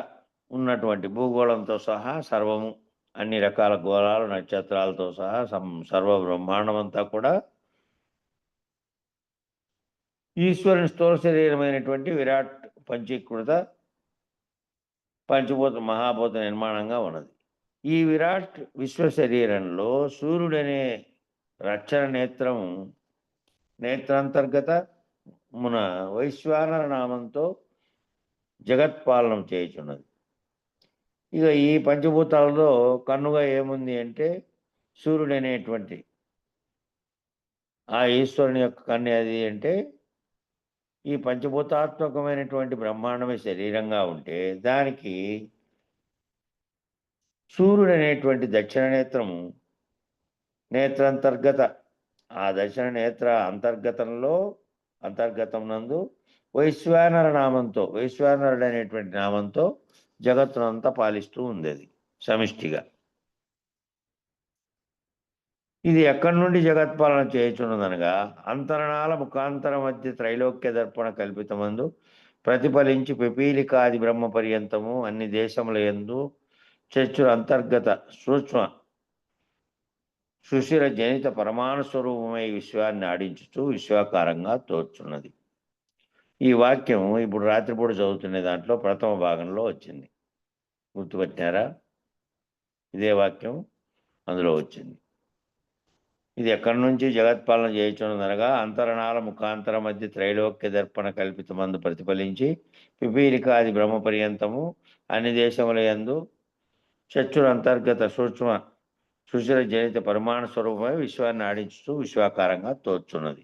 ఉన్నటువంటి భూగోళంతో సహా సర్వము, అన్ని రకాల గోళాలు, నక్షత్రాలతో సహా సర్వ బ్రహ్మాండం అంతా కూడా ఈశ్వరుని స్థూల శరీరమైనటువంటి విరాట్ పంచీకృత పంచభూత మహాభూత నిర్మాణంగా ఉన్నది. ఈ విరాట్ విశ్వ శరీరంలో సూర్యుడనే రక్షణ నేత్రాంతర్గత మున వైశ్వానర నామంతో జగత్పాలనం చేయుచున్నది. ఇక ఈ పంచభూతాలలో కన్నుగా ఏముంది అంటే సూర్యుడనేటువంటి ఆ ఈశ్వరుని యొక్క కన్ను అది. అంటే ఈ పంచభూతాత్మకమైనటువంటి బ్రహ్మాండమే శరీరంగా ఉంటే దానికి సూర్యుడు అనేటువంటి దక్షిణ నేత్రాంతర్గత, ఆ దక్షిణ నేత్ర అంతర్గతం నందు వైశ్వానరుడు అనేటువంటి నామంతో జగత్తునంతా పాలిస్తూ ఉంది అది సమిష్టిగా. ఇది ఎక్కడి నుండి జగత్పాలన చేయుచున్నదనగా అంతరణాల ముఖాంతర మధ్య త్రైలోక్య దర్పణ కల్పితమందు ప్రతిఫలించి పిపీలికాది బ్రహ్మ పర్యంతము అన్ని దేశముల యందు చచ్చుర అంతర్గత సూక్ష్మ సుశిర జనిత పరమాణు స్వరూపమై విశ్వాన్ని ఆడించుతూ విశ్వాకారంగా తోచున్నది. ఈ వాక్యం ఇప్పుడు రాత్రిపూట చదువుతున్న దాంట్లో ప్రథమ భాగంలో వచ్చింది. గుర్తుపట్టారా? ఇదే వాక్యం అందులో వచ్చింది. ఇది ఎక్కడి నుంచి జగత్పాలన చేయుచున్నదనగా అంతరణాల ముఖాంతర మధ్య త్రైలోక్య దర్పణ కల్పితమందు ప్రతిఫలించి పిపీలికాది బ్రహ్మ పర్యంతము అన్ని దేశముల యందు చచ్చుర అంతర్గత సూక్ష్మ సుశిర జనిత పరిమాణ స్వరూపమై విశ్వాన్ని ఆడించుతూ విశ్వాకారంగా తోచున్నది.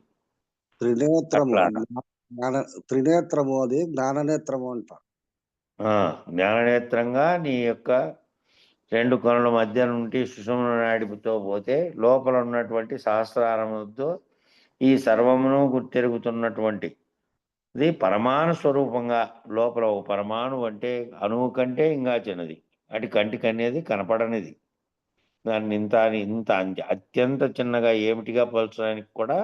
త్రినేత్రము అది జ్ఞాననేత్రము అంటారు. జ్ఞాననేత్రంగా నీ యొక్క రెండు కనుల మధ్య నుండి సుషుమ్న నాడితో పోతే లోపల ఉన్నటువంటి సహస్రారముతో ఈ సర్వమును గుర్తెరుగుతున్నటువంటి ఇది పరమాణు స్వరూపంగా లోపల ఒక పరమాణు అంటే అణువు కంటే ఇంకా చిన్నది. అటు కంటికి అనేది కనపడనిది. దాన్ని ఇంత అత్యంత చిన్నగా ఏమిటిగా పోల్చడానికి కూడా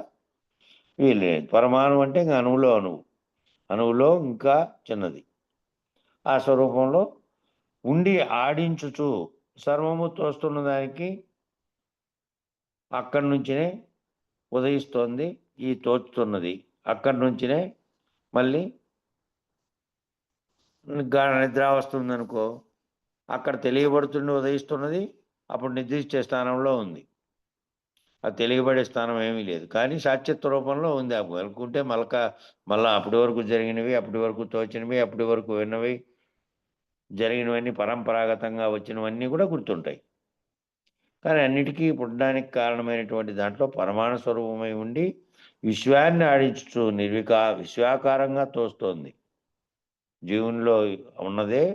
వీల్లేదు. పరమాణు అంటే ఇంకా అణువులో ఇంకా చిన్నది. ఆ స్వరూపంలో ఉండి ఆడించుచు సర్వము తోస్తున్న దానికి అక్కడి నుంచినే ఉదయిస్తోంది. ఈ తోచుతున్నది అక్కడి నుంచినే మళ్ళీ నిద్ర వస్తుంది అనుకో, అక్కడ తెలియబడుతుండి ఉదయిస్తున్నది అప్పుడు నిద్రించే స్థానంలో ఉంది. అది తెలియబడే స్థానం ఏమీ లేదు. కానీ సాక్షిత్వ రూపంలో ఉంది. అనుకుంటే మళ్ళా అప్పటి వరకు జరిగినవి, అప్పటి వరకు తోచినవి, అప్పటి వరకు విన్నవి, జరిగినవన్నీ పరంపరాగతంగా వచ్చినవన్నీ కూడా గుర్తుంటాయి. కానీ అన్నిటికీ పుట్టడానికి కారణమైనటువంటి దాంట్లో పరమాణు స్వరూపమై ఉండి విశ్వాన్ని ఆడించుచు విశ్వాకారంగా తోస్తోంది. జీవునిలో ఉన్నదే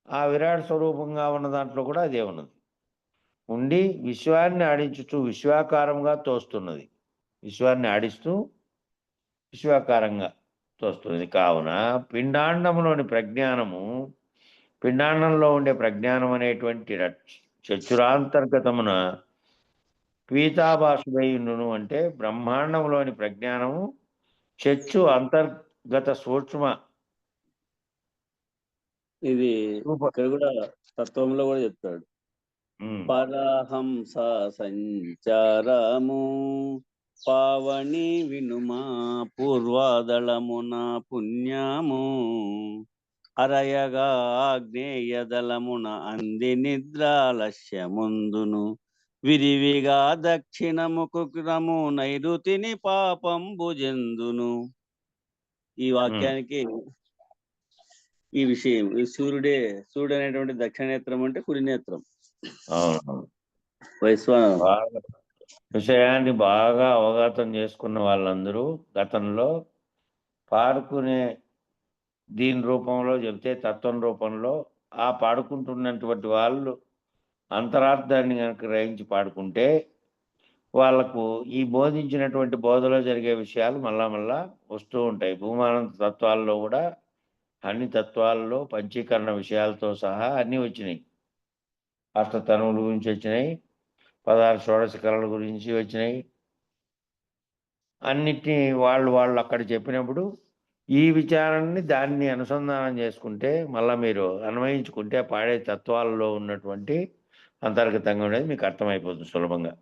ఆ విరాట్ స్వరూపంగా ఉన్న దాంట్లో కూడా అదే ఉన్నది. ఉండి విశ్వాన్ని ఆడించుచు విశ్వాకారంగా తోస్తున్నది. విశ్వాన్ని ఆడిస్తూ విశ్వాకారంగా తోస్తున్నది. కావున పిండాండంలోని ప్రజ్ఞానము, పిండాండంలో ఉండే ప్రజ్ఞానం అనేటువంటి చతురాంతర్గతమున పీతాభాసుడైయుండును. అంటే బ్రహ్మాండంలోని ప్రజ్ఞానము చచ్చు అంతర్గత సూక్ష్మ ఇది రూప ఇక్కడ కూడా తత్వంలో కూడా చెప్తాడు. ఉమ్. పరహంస సంచారము పావని వినుమా పూర్వాదళమున పుణ్యము అరయగా ఆగ్నేయదళమున అంది నిద్రాలస్యముందును విరివిగా దక్షిణముకు క్రము నైరుతిని పాపం భుజందును. ఈ వాక్యానికి ఈ విషయం, ఈ సూర్యుడు అనేటువంటి దక్షిణ నేత్రం అంటే కుడి నేత్రం. అవునవును. వైశ్వానరం విషయాన్ని బాగా అవగాహన చేసుకున్న వాళ్ళందరూ గతంలో పాడుకునే దీని రూపంలో చెబితే తత్వం రూపంలో ఆ పాడుకుంటున్నటువంటి వాళ్ళు అంతరార్థాన్ని కనుక గ్రహించి పాడుకుంటే వాళ్లకు ఈ బోధించినటువంటి బోధలో జరిగే విషయాలు మళ్ళా వస్తూ ఉంటాయి. భూమానంద తత్వాల్లో కూడా అన్ని తత్వాల్లో పంచీకరణ విషయాలతో సహా అన్నీ వచ్చినాయి. అష్టతనువుల గురించి వచ్చినాయి, 16 షోడశ కళల గురించి వచ్చినాయి. అన్నిటినీ వాళ్ళు అక్కడ చెప్పినప్పుడు ఈ విచారాన్ని దాన్ని అనుసంధానం చేసుకుంటే మళ్ళీ మీరు అన్వయించుకుంటే పాడే తత్వాలలో ఉన్నటువంటి అంతర్గతంగా ఉండేది మీకు అర్థమైపోతుంది సులభంగా.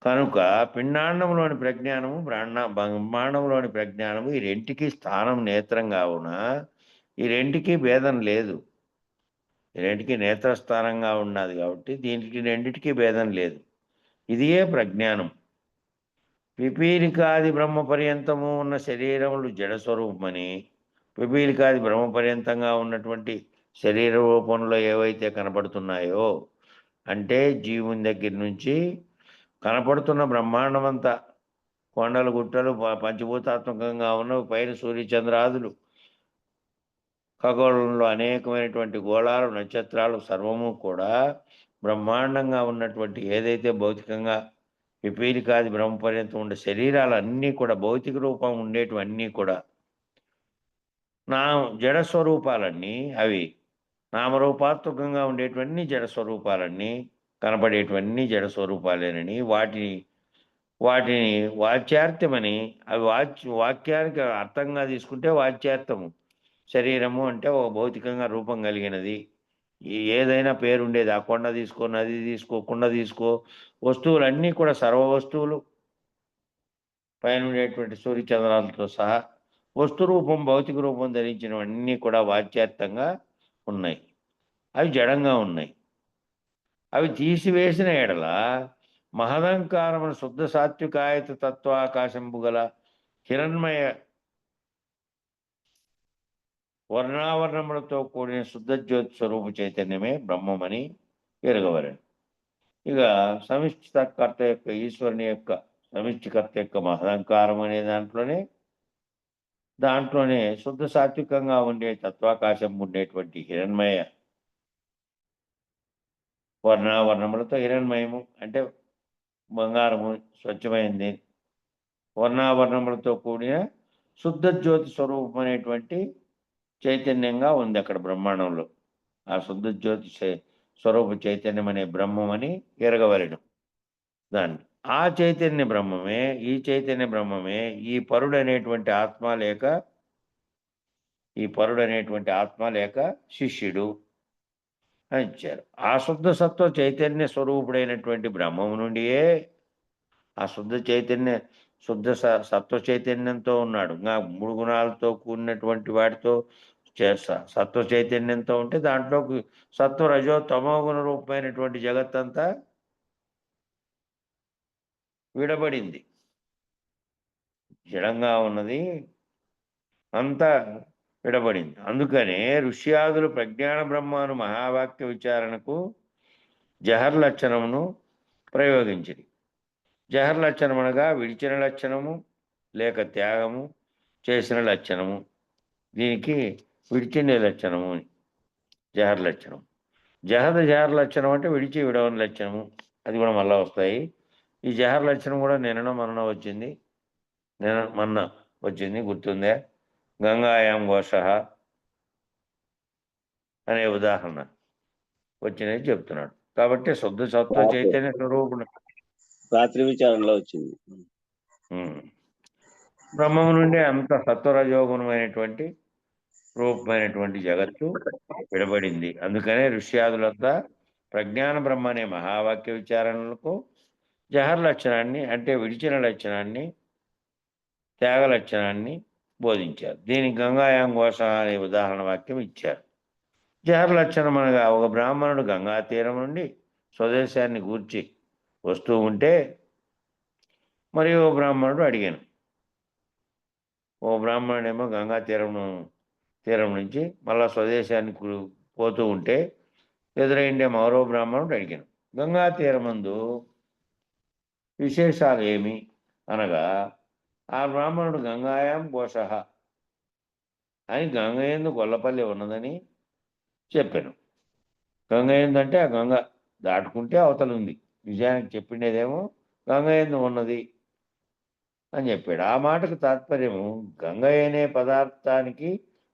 కనుక పిండాండంలోని ప్రజ్ఞానము బ్రహ్మాండంలోని ప్రజ్ఞానము ఈ రెంటికి స్థానం నేత్రం కావున ఈ రెంటికి భేదం లేదు. ఈ రెంటికి నేత్రస్థానంగా ఉన్నది కాబట్టి దీనికి రెండిటికి భేదం లేదు. ఇదియే ప్రజ్ఞానం. పిపీలికాది బ్రహ్మ పర్యంతము ఉన్న శరీరములు జడస్వరూపమని, పిపీలికాది బ్రహ్మ పర్యంతంగా ఉన్నటువంటి శరీర రూపంలో ఏవైతే కనపడుతున్నాయో అంటే జీవుని దగ్గర నుంచి కనపడుతున్న బ్రహ్మాండం అంతా కొండలు గుట్టలు పంచభూతాత్మకంగా ఉన్న పైన సూర్యచంద్రాదులు, ఖగోళంలో అనేకమైనటువంటి గోళాలు, నక్షత్రాలు సర్వము కూడా బ్రహ్మాండంగా ఉన్నటువంటి ఏదైతే భౌతికంగా పిపీలికాది బ్రహ్మ పర్యంతం ఉండే శరీరాలన్నీ కూడా భౌతిక రూపం ఉండేటివన్నీ కూడా జడ స్వరూపాలన్నీ, అవి నామరూపాత్మకంగా ఉండేటివన్నీ జడ స్వరూపాలన్నీ, కనపడేటివన్నీ జడ స్వరూపాలేనని వాటిని వాచ్యార్థమని, అవి వాక్యానికి అర్థంగా తీసుకుంటే వాచ్యార్థము. శరీరము అంటే ఒక భౌతికంగా రూపం కలిగినది. ఏదైనా పేరుండేది. ఆ కొండ తీసుకో, నది తీసుకో, కుండ తీసుకో, వస్తువులన్నీ కూడా సర్వ వస్తువులు పైన ఉండేటువంటి సూర్యచంద్రాలతో సహా వస్తు రూపం, భౌతిక రూపం ధరించినవన్నీ కూడా వాచ్యార్థంగా ఉన్నాయి. అవి జడంగా ఉన్నాయి. అవి తీసివేసిన ఎడల మహదంకారమున శుద్ధ సాత్వికాయత తత్వాకాశంబు గల హిరణ్మయ వర్ణావరణములతో కూడిన శుద్ధ జ్యోతి స్వరూప చైతన్యమే బ్రహ్మమని ఎరగవలెను. ఇక సమిష్టికర్త యొక్క ఈశ్వరుని యొక్క సమిష్టికర్త యొక్క మహదంకారం అనే దాంట్లోనే శుద్ధ సాత్వికంగా ఉండే తత్వాకాశం ఉండేటువంటి హిరణ్మయ వర్ణావరణములతో, హిరణ్మయము అంటే బంగారము స్వచ్ఛమైంది, వర్ణావరణములతో కూడిన శుద్ధ జ్యోతి స్వరూపం అనేటువంటి చైతన్యంగా ఉంది అక్కడ బ్రహ్మాండంలో. ఆ శుద్ధ జ్యోతి స్వరూప చైతన్యం అనే బ్రహ్మమని ఎరగవలెను దాన్ని. ఆ చైతన్య బ్రహ్మమే, ఈ చైతన్య బ్రహ్మమే ఈ పరుడు అనేటువంటి ఆత్మ లేక శిష్యుడు అని ఇచ్చారు. ఆ శుద్ధ సత్వ చైతన్య స్వరూపుడైనటువంటి బ్రహ్మము నుండియే ఆ శుద్ధ సత్వ చైతన్యంతో ఉన్నాడు. ఇంకా 3 గుణాలతో కూడినటువంటి వాటితో సత్వ చైతన్యంతో ఉంటే దాంట్లో సత్వ రజో తమో గుణ రూపమైనటువంటి జగత్తంతా విడబడింది. జడంగా ఉన్నది అంతా విడబడింది. అందుకనే ఋష్యాదులు ప్రజ్ఞాన బ్రహ్మాను మహావాక్య విచారణకు జహర్ లక్షణమును ప్రయోగించిరి. జహర్ లక్షణం అనగా విడిచిన లక్షణము లేక త్యాగము చేసిన లక్షణము. దీనికి విడిచిండే లక్షణము అని జహర్ లక్షణం. జహర్ లక్షణం అంటే విడిచి విడవని లక్షణము. అది కూడా మళ్ళా వస్తాయి. ఈ జహర్ లక్షణం కూడా నిన్న మొన్న వచ్చింది. మొన్న వచ్చింది, గుర్తుందే. గంగాయాం ఘోష అనే ఉదాహరణ వచ్చినది చెప్తున్నాడు. కాబట్టి శుద్ధ సత్వ చైతన్య స్వరూపుడు రాత్రి విచారణలో వచ్చింది. బ్రహ్మము నుండి అంత సత్వరజోగుణమైనటువంటి రూపమైనటువంటి జగత్తు విడబడింది. అందుకనే ఋష్యాదులంతా ప్రజ్ఞాన బ్రహ్మ అనే మహావాక్య విచారణలకు జహర్ లక్షణాన్ని అంటే విడిచిన లక్షణాన్ని త్యాగ లక్షణాన్ని బోధించారు. దీనికి గంగాయాం ఘోష అనే ఉదాహరణ వాక్యం ఇచ్చారు. జహర్ లక్షణం అనగా ఒక బ్రాహ్మణుడు గంగా తీరం నుండి స్వదేశాన్ని గూర్చి వస్తూ ఉంటే మరి ఓ బ్రాహ్మణుడు అడిగాను. ఓ బ్రాహ్మణుడేమో గంగా తీరం నుంచి మళ్ళా స్వదేశానికి పోతూ ఉంటే ఎదురైండే మరో బ్రాహ్మణుడు అడిగాను, గంగా తీరమందు విశేషాలు ఏమి అనగా ఆ బ్రాహ్మణుడు గంగాయాం ఘోష అని గంగయందు గొల్లపల్లి ఉన్నదని చెప్పాను. గంగయందు అంటే ఆ గంగ దాటుకుంటే అవతల ఉంది. నిజానికి చెప్పిండేదేమో గంగయందు ఉన్నది అని చెప్పాడు. ఆ మాటకు తాత్పర్యము గంగ అనే పదార్థానికి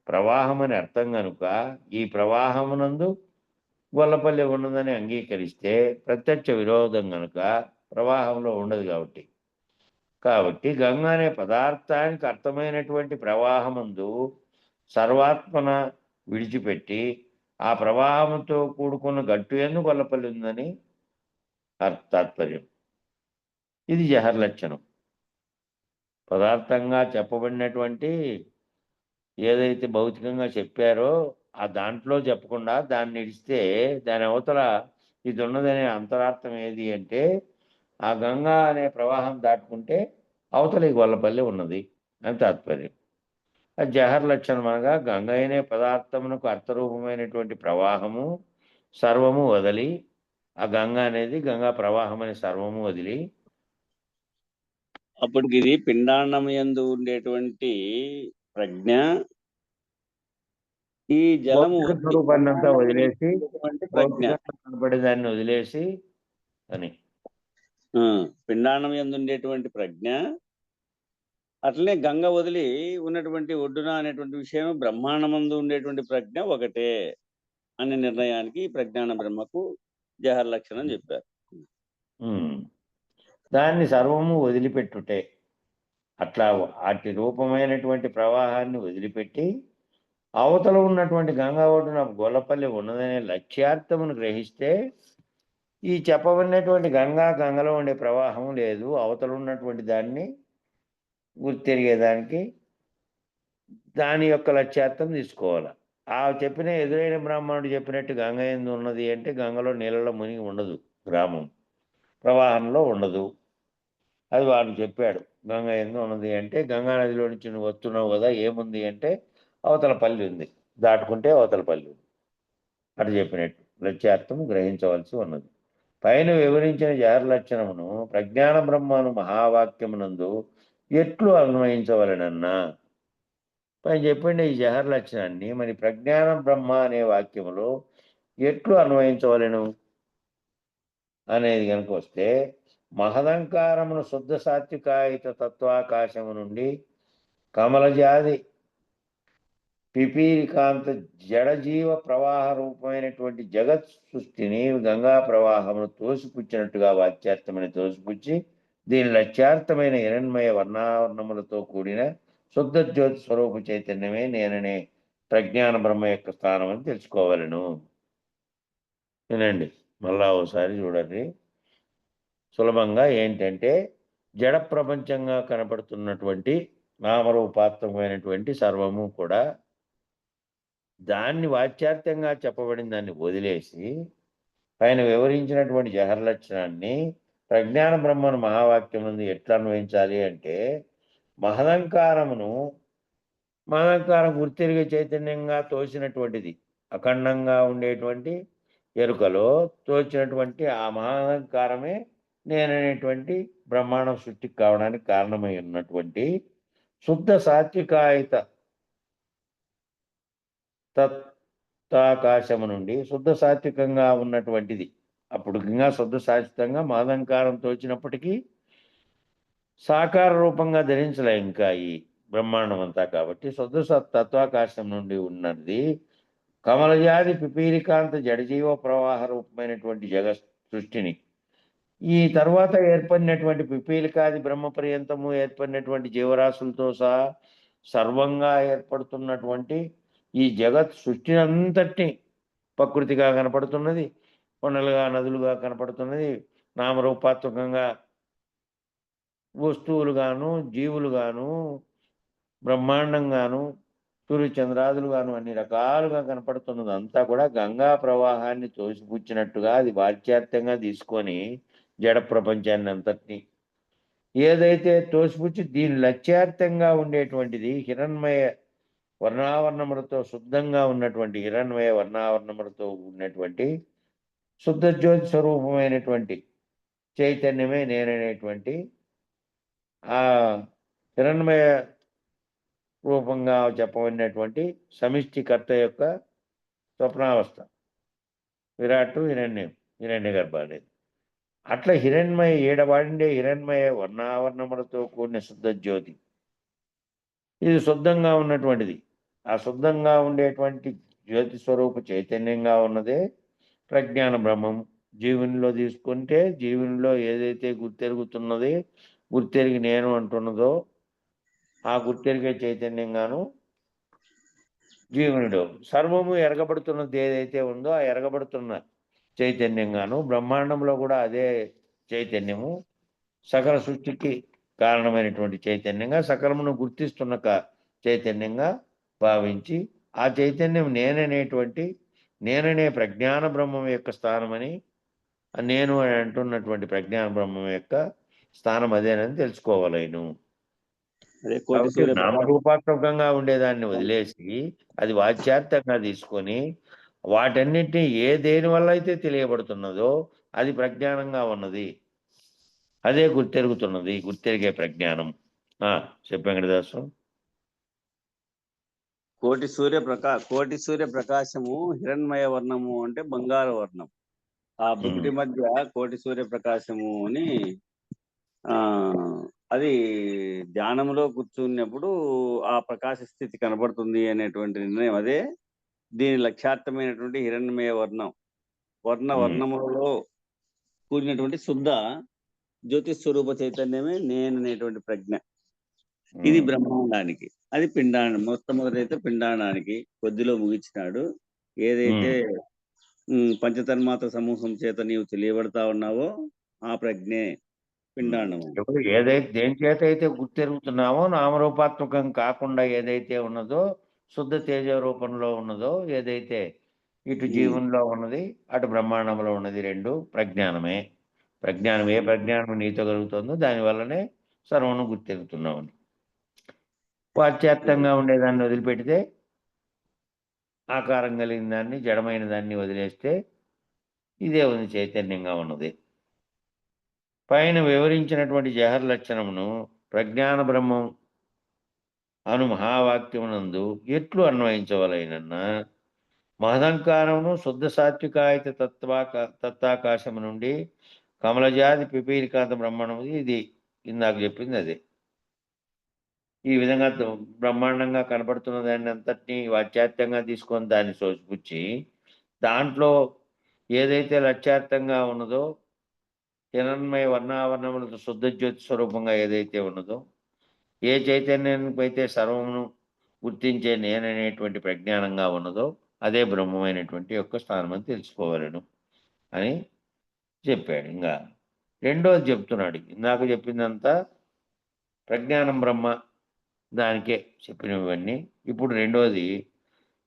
ప్రవాహం అని అర్థం కనుక ఈ ప్రవాహమునందు గొల్లపల్లి ఉన్నదని అంగీకరిస్తే ప్రత్యక్ష విరోధం కనుక ప్రవాహంలో ఉండదు. కాబట్టి గంగ అనే పదార్థానికి అర్థమైనటువంటి ప్రవాహమందు సర్వాత్మన విడిచిపెట్టి ఆ ప్రవాహంతో కూడుకున్న గట్టు ఎందు గొల్లపల్లి ఉందని తాత్పర్యం. ఇది జహర్ లక్షణం. పదార్థంగా చెప్పబడినటువంటి ఏదైతే భౌతికంగా చెప్పారో ఆ దాంట్లో చెప్పకుండా దాన్ని ఇడిస్తే దాని అవతల ఇది ఉన్నదనే అంతరార్థం ఏది అంటే ఆ గంగా అనే ప్రవాహం దాటుకుంటే అవతల ఈ గొల్లపల్లి ఉన్నది అని తాత్పర్యం. ఆ జహర్ లక్షణం అనగా గంగ అనే పదార్థమునకు అర్థరూపమైనటువంటి ప్రవాహము సర్వము వదిలి ఆ గంగ అనేది గంగా ప్రవాహం అనే సర్వము వదిలి అప్పటికి ఇది పిండాండం యందు ఉండేటువంటి ప్రజ్ఞ ఈ జలము స్వరూపాన్ని అంతా వదిలేసి ప్రజ్ఞ కనబడేదాన్ని వదిలేసి అని పిండాండం యందు ఉండేటువంటి ప్రజ్ఞ అట్లనే గంగ వదిలి ఉన్నటువంటి ఒడ్డున అనేటువంటి విషయం బ్రహ్మాండమందు ఉండేటువంటి ప్రజ్ఞ ఒకటే అనే నిర్ణయానికి ప్రజ్ఞాన బ్రహ్మకు జహర్ లక్షణం చెప్పారు. దాన్ని సర్వము వదిలిపెట్టుటే అట్లా అట్టి రూపమైనటువంటి ప్రవాహాన్ని వదిలిపెట్టి అవతల ఉన్నటువంటి గంగా ఒడ్డున గొల్లపల్లి ఉన్నదనే లక్ష్యార్థమును గ్రహిస్తే ఈ చెప్పబడినటువంటి గంగలో ఉండే ప్రవాహం లేదు. అవతల ఉన్నటువంటి దాన్ని గుర్తెరిగేదానికి దాని యొక్క లక్ష్యార్థం తీసుకోవాలి. ఆ చెప్పిన ఎదురైన బ్రాహ్మణుడు చెప్పినట్టు గంగ ఎందు ఉన్నది అంటే గంగలో నీళ్ళలో మునిగి ఉండదు, గ్రామం ప్రవాహంలో ఉండదు. అది వాడు చెప్పాడు. గంగ ఎందు ఉన్నది అంటే గంగా నదిలో నుంచి నువ్వు వస్తున్నావు కదా, ఏముంది అంటే అవతల పల్లి ఉంది, దాటుకుంటే అవతల పల్లి ఉంది. అటు చెప్పినట్టు లక్ష్యార్థం గ్రహించవలసి ఉన్నది. పైన వివరించిన జహర్ లక్షణమును ప్రజ్ఞాన బ్రహ్మను మహావాక్యమునందు ఎట్లు అన్వయించవలనన్నా పైన చెప్పండి. ఈ జహర్ లక్షణాన్ని మరి ప్రజ్ఞాన బ్రహ్మ అనే వాక్యములో ఎట్లు అన్వయించవలను అనేది కనుక వస్తే మహదంకారమును శుద్ధ సాత్వికాయిత తత్వాకాశము నుండి కమలజాది పిపీలికాంత జడజీవ ప్రవాహ రూపమైనటువంటి జగత్ సృష్టిని గంగా ప్రవాహమును తోసిపుచ్చినట్టుగా వాచ్యార్థమని తోసిపుచ్చి దీని లక్ష్యార్థమైన హిరణ్మయ వర్ణావర్ణములతో కూడిన శుద్ధ జ్యోతి స్వరూప చైతన్యమే నేననే ప్రజ్ఞాన బ్రహ్మ యొక్క స్థానం అని తెలుసుకోవాలను. వినండి, మళ్ళా ఒకసారి చూడండి. సులభంగా ఏంటంటే జడ ప్రపంచంగా కనపడుతున్నటువంటి నామరూపాత్మకమైనటువంటి సర్వము కూడా దాన్ని వాచ్యార్థంగా చెప్పబడిన దాన్ని వదిలేసి పైన వివరించినటువంటి జహర్ లక్షణాన్ని ప్రజ్ఞాన బ్రహ్మను మహావాక్యం నుండి ఎట్లా అన్వయించాలి అంటే మహంకారం గుర్తిరిగే చైతన్యంగా తోచినటువంటిది, అఖండంగా ఉండేటువంటి ఎరుకలో తోచినటువంటి ఆ మహంకారమే నేననేటువంటి బ్రహ్మాండం సృష్టికి కావడానికి కారణమై ఉన్నటువంటి శుద్ధ సాత్వికాయత తత్తాకాశము నుండి శుద్ధ సాత్వికంగా ఉన్నటువంటిది. అప్పుడు ఇంకా శుద్ధ సాత్వికంగా మహంకారం తోచినప్పటికీ సాకార రూపంగా ధరించలే ఇంకా ఈ బ్రహ్మాండం అంతా. కాబట్టి శుద్ధ తత్వాకాశం నుండి ఉన్నది కమలజాతి పిపీలికాంత జడజీవ ప్రవాహ రూపమైనటువంటి జగత్ సృష్టిని, ఈ తర్వాత ఏర్పడినటువంటి పిపీలికాది బ్రహ్మ పర్యంతము ఏర్పడినటువంటి జీవరాశులతో సహా సర్వంగా ఏర్పడుతున్నటువంటి ఈ జగత్ సృష్టి అంతటిని ప్రకృతిగా కనపడుతున్నది, కొండలుగా నదులుగా కనపడుతున్నది, నామరూపాత్మకంగా వస్తువులుగాను జీవులుగాను బ్రహ్మాండంగాను సూర్యచంద్రాదులుగాను అన్ని రకాలుగా కనపడుతున్నది. అంతా కూడా గంగా ప్రవాహాన్ని తోసిపుచ్చినట్టుగా అది వాచ్యార్థంగా తీసుకొని జడ ప్రపంచాన్ని అంతటినీ ఏదైతే తోసిపుచ్చి దీని లక్ష్యార్థంగా ఉండేటువంటిది హిరణ్మయ వర్ణావరణములతో శుద్ధంగా ఉన్నటువంటి హిరణ్మయ వర్ణావరణములతో ఉన్నటువంటి శుద్ధ జ్యోతి స్వరూపమైనటువంటి చైతన్యమే నేననేటువంటి ఆ హిరణ్మయ రూపంగా చెప్పబడినటువంటి సమిష్టికర్త యొక్క స్వప్నావస్థ విరాట్ హిరణ్య గర్భ అనేది. అట్లా హిరణ్మయ ఏడవాడిండే హిరణ్మయ వర్ణావరణములతో కూడిన శుద్ధ జ్యోతి, ఇది శుద్ధంగా ఉన్నటువంటిది. ఆ శుద్ధంగా ఉండేటువంటి జ్యోతి స్వరూప చైతన్యంగా ఉన్నదే ప్రజ్ఞాన బ్రహ్మం. జీవునిలో తీసుకుంటే జీవునిలో ఏదైతే గుర్తెరుగుతున్నది, గుర్తెరిగి నేను అంటున్నదో ఆ గుర్తెరిగే చైతన్యంగాను జీవునిలో సర్వము ఎరగబడుతున్నది ఏదైతే ఉందో ఆ ఎరగబడుతున్న చైతన్యంగాను బ్రహ్మాండంలో కూడా అదే చైతన్యము సకల సృష్టికి కారణమైనటువంటి చైతన్యంగా సకలమును గుర్తిస్తున్న చైతన్యంగా భావించి ఆ చైతన్యం నేననే ప్రజ్ఞాన బ్రహ్మం యొక్క స్థానమని, నేను అని అంటున్నటువంటి ప్రజ్ఞాన బ్రహ్మం యొక్క స్థానం అదేనని తెలుసుకోవాలను. అదే కోటి కాబట్టి సూర్య నామరూపాత్మకంగా ఉండేదాన్ని వదిలేసి అది వాచ్యార్థంగా తీసుకొని వాటన్నిటిని దేని వల్ల అయితే తెలియబడుతున్నదో అది ప్రజ్ఞానంగా ఉన్నది, అదే గుర్తెరుగుతున్నది, గుర్తెరిగే ప్రజ్ఞానం. చెప్పు వెంకటదాసు. కోటి సూర్య ప్రకాశము హిరణ్మయ వర్ణము అంటే బంగారు వర్ణం. ఆ బుద్ధి మధ్య కోటి సూర్య ప్రకాశము అని అది ధ్యానంలో కూర్చున్నప్పుడు ఆ ప్రకాశ స్థితి కనబడుతుంది అనేటువంటి నిర్ణయం. అదే దీని లక్ష్యార్థమైనటువంటి హిరణ్మయ వర్ణములలో కూడినటువంటి శుద్ధ జ్యోతి స్వరూప చైతన్యమే నేననేటువంటి ప్రజ్ఞ. ఇది బ్రహ్మాండానికి, అది పిండాండం. మొట్టమొదటైతే పిండాండానికి కొద్దిలో ముగించినాడు. ఏదైతే పంచతన్మాత్ర సమూహం చేత నీవు తెలియబడతా ఉన్నావో ఆ ప్రజ్ఞే పిండాండము. ఏదైతే దేని చేత అయితే గుర్తెరుగుతున్నామో నామరూపాత్మకం కాకుండా ఏదైతే ఉన్నదో శుద్ధ తేజ రూపంలో ఉన్నదో ఏదైతే ఇటు జీవునిలో ఉన్నది అటు బ్రహ్మాండంలో ఉన్నది రెండు ప్రజ్ఞానమే. ప్రజ్ఞానం ఏ ప్రజ్ఞానం నీతో కలుగుతుందో దానివల్లనే సర్వను గుర్తెరుగుతున్నామని. వాచ్యార్థంగా ఉండేదాన్ని వదిలిపెడితే ఆకారం కలిగిన దాన్ని జడమైన దాన్ని వదిలేస్తే ఇదే ఉంది చైతన్యంగా ఉన్నది. పైన వివరించినటువంటి జహర్ లక్షణమును ప్రజ్ఞాన బ్రహ్మం అను మహావాక్యమునందు ఎట్లు అన్వయించవలైనన్నా మహదంకారమును శుద్ధ సాత్వికాయత తత్వాకాశము నుండి కమలజాతి పిపీలికాంత బ్రహ్మాండము, ఇది ఇందాక చెప్పింది అదే. ఈ విధంగా బ్రహ్మాండంగా కనపడుతున్న దాన్ని అంతటినీ వాచ్యార్థంగా తీసుకొని దాన్ని సోసిపుచ్చి దాంట్లో ఏదైతే లక్ష్యార్థంగా ఉన్నదో హిరణ్మయ వర్ణావరణములతో శుద్ధ జ్యోతి స్వరూపంగా ఏదైతే ఉన్నదో ఏ చైతన్యానికి అయితే సర్వమును గుర్తించే నేననేటువంటి ప్రజ్ఞానంగా ఉన్నదో అదే బ్రహ్మమైనటువంటి యొక్క స్థానం అని తెలుసుకోవాలను అని చెప్పాడు. ఇంకా రెండోది చెప్తున్నాడు. ఇందాక చెప్పిందంతా ప్రజ్ఞానం బ్రహ్మ దానికే చెప్పినవన్నీ. ఇప్పుడు రెండోది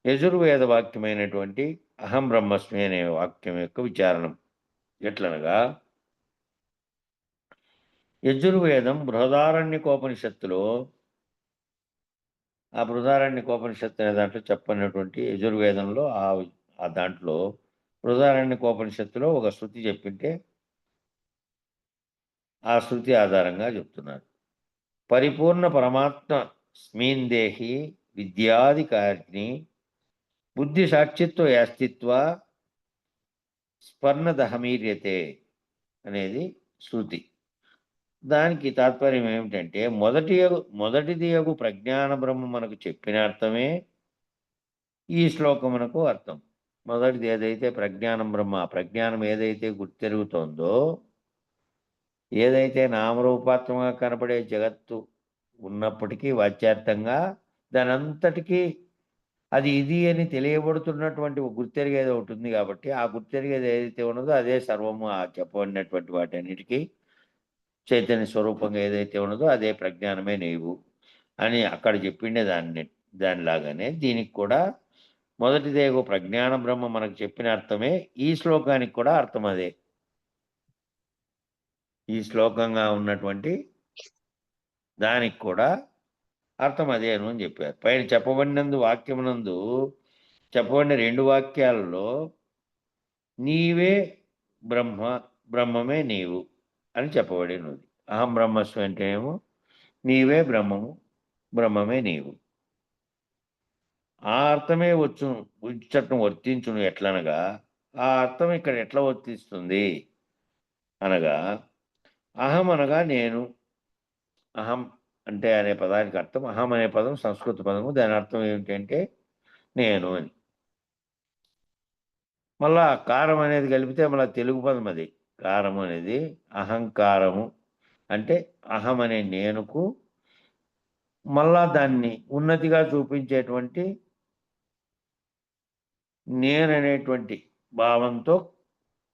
యజుర్వేద వాక్యమైనటువంటి అహం బ్రహ్మస్మి అనే వాక్యం యొక్క విచారణం. ఎట్లనగా యజుర్వేదం బృహదారణ్యకోపనిషత్తులో, ఆ బృహదారణ్యకోపనిషత్తు అనే దాంట్లో చెప్పనటువంటి యజుర్వేదంలో ఆ దాంట్లో బృహదారణ్యకోపనిషత్తులో ఒక శృతి చెప్పింటే ఆ శృతి ఆధారంగా చెప్తున్నారు. పరిపూర్ణ పరమాత్మ స్మిన్ దేహి విద్యాధికారిణి బుద్ధి సాక్షిత్వ యాస్తిత్వ స్వర్ణదహమీర్యతే అనేది శృతి. దానికి తాత్పర్యం ఏమిటంటే మొదటిది యగు ప్రజ్ఞాన బ్రహ్మ మనకు చెప్పిన అర్థమే ఈ శ్లోకమునకు అర్థం. మొదటిది ఏదైతే ప్రజ్ఞానం బ్రహ్మ, ప్రజ్ఞానం ఏదైతే గుర్తెరుగుతోందో, ఏదైతే నామరూపాత్మకంగా కనపడే జగత్తు ఉన్నప్పటికీ వాచ్యార్థంగా దాని అంతటికీ అది ఇది అని తెలియబడుతున్నటువంటి ఒక గుర్తెరిగేది ఒకటి ఉంది. కాబట్టి ఆ గుర్తెరిగేది ఏదైతే ఉన్నదో అదే సర్వము. ఆ చెప్పబడినటువంటి వాటి అన్నిటికీ చైతన్య స్వరూపంగా ఏదైతే ఉన్నదో అదే ప్రజ్ఞానమే నీవు అని అక్కడ చెప్పిండే దానిలాగానే దీనికి కూడా మొదటిదేగో ప్రజ్ఞాన బ్రహ్మ మనకు చెప్పిన అర్థమే ఈ శ్లోకానికి కూడా అర్థం అదే. ఈ శ్లోకంగా ఉన్నటువంటి దానికి కూడా అర్థం అదేను అని చెప్పారు. పైన చెప్పబడినందు వాక్యమునందు చెప్పబడిన 2 వాక్యాలలో నీవే బ్రహ్మ, బ్రహ్మమే నీవు అని చెప్పబడినది. అహం బ్రహ్మస్మి అంటే ఏమో నీవే బ్రహ్మము, బ్రహ్మమే నీవు. ఆ అర్థమే వచ్చటం వర్తించును ఎట్లనగా, ఆ అర్థం ఇక్కడ ఎట్లా వర్తిస్తుంది అనగా, అహం అనగా నేను. అహం అంటే అనే పదానికి అర్థం, అహం అనే పదం సంస్కృత పదము. దాని అర్థం ఏమిటంటే నేను అని. మళ్ళా కారం అనేది కలిపితే మళ్ళీ తెలుగు పదం అది. కారము అనేది అహంకారము అంటే అహం అనే నేనుకు మళ్ళా దాన్ని ఉన్నతిగా చూపించేటువంటి నేననేటువంటి భావంతో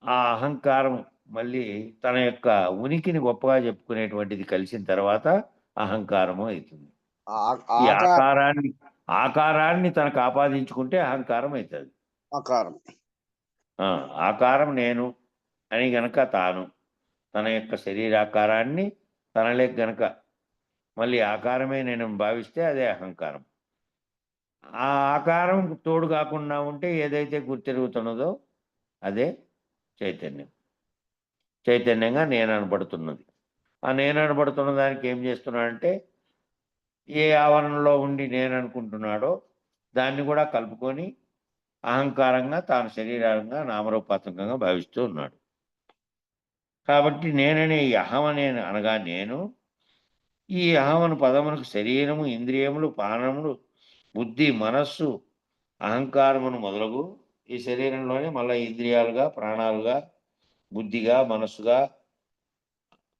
ఆ అహంకారం మళ్ళీ తన యొక్క ఉనికిని గొప్పగా చెప్పుకునేటువంటిది కలిసిన తర్వాత అహంకారము అవుతుంది. ఈ ఆకారాన్ని తనకు ఆపాదించుకుంటే అహంకారం అవుతుంది. ఆకారం నేను అని గనక తాను తన యొక్క శరీరాకారాన్ని తనలే గనక మళ్ళీ ఆకారమే నేను భావిస్తే అదే అహంకారం. ఆ ఆకారం తోడు కాకుండా ఉంటే ఏదైతే గుర్తెరుగుతున్నదో అదే చైతన్యం. చైతన్యంగా నేను అనబడుతున్నది. ఆ నేను అనబడుతున్న దానికి ఏం చేస్తున్నాడంటే ఏ ఆవరణలో ఉండి నేను అనుకుంటున్నాడో దాన్ని కూడా కలుపుకొని అహంకారంగా తాను శరీరంగా నామరూపాత్మకంగా భావిస్తూ ఉన్నాడు. కాబట్టి నేననే ఈ అహమనే అనగా నేను, ఈ అహమను పదమునకు శరీరము, ఇంద్రియములు, ప్రాణములు, బుద్ధి, మనస్సు, అహంకారమును మొదలగు ఈ శరీరంలోనే మళ్ళీ ఇంద్రియాలుగా, ప్రాణాలుగా, బుద్ధిగా, మనస్సుగా,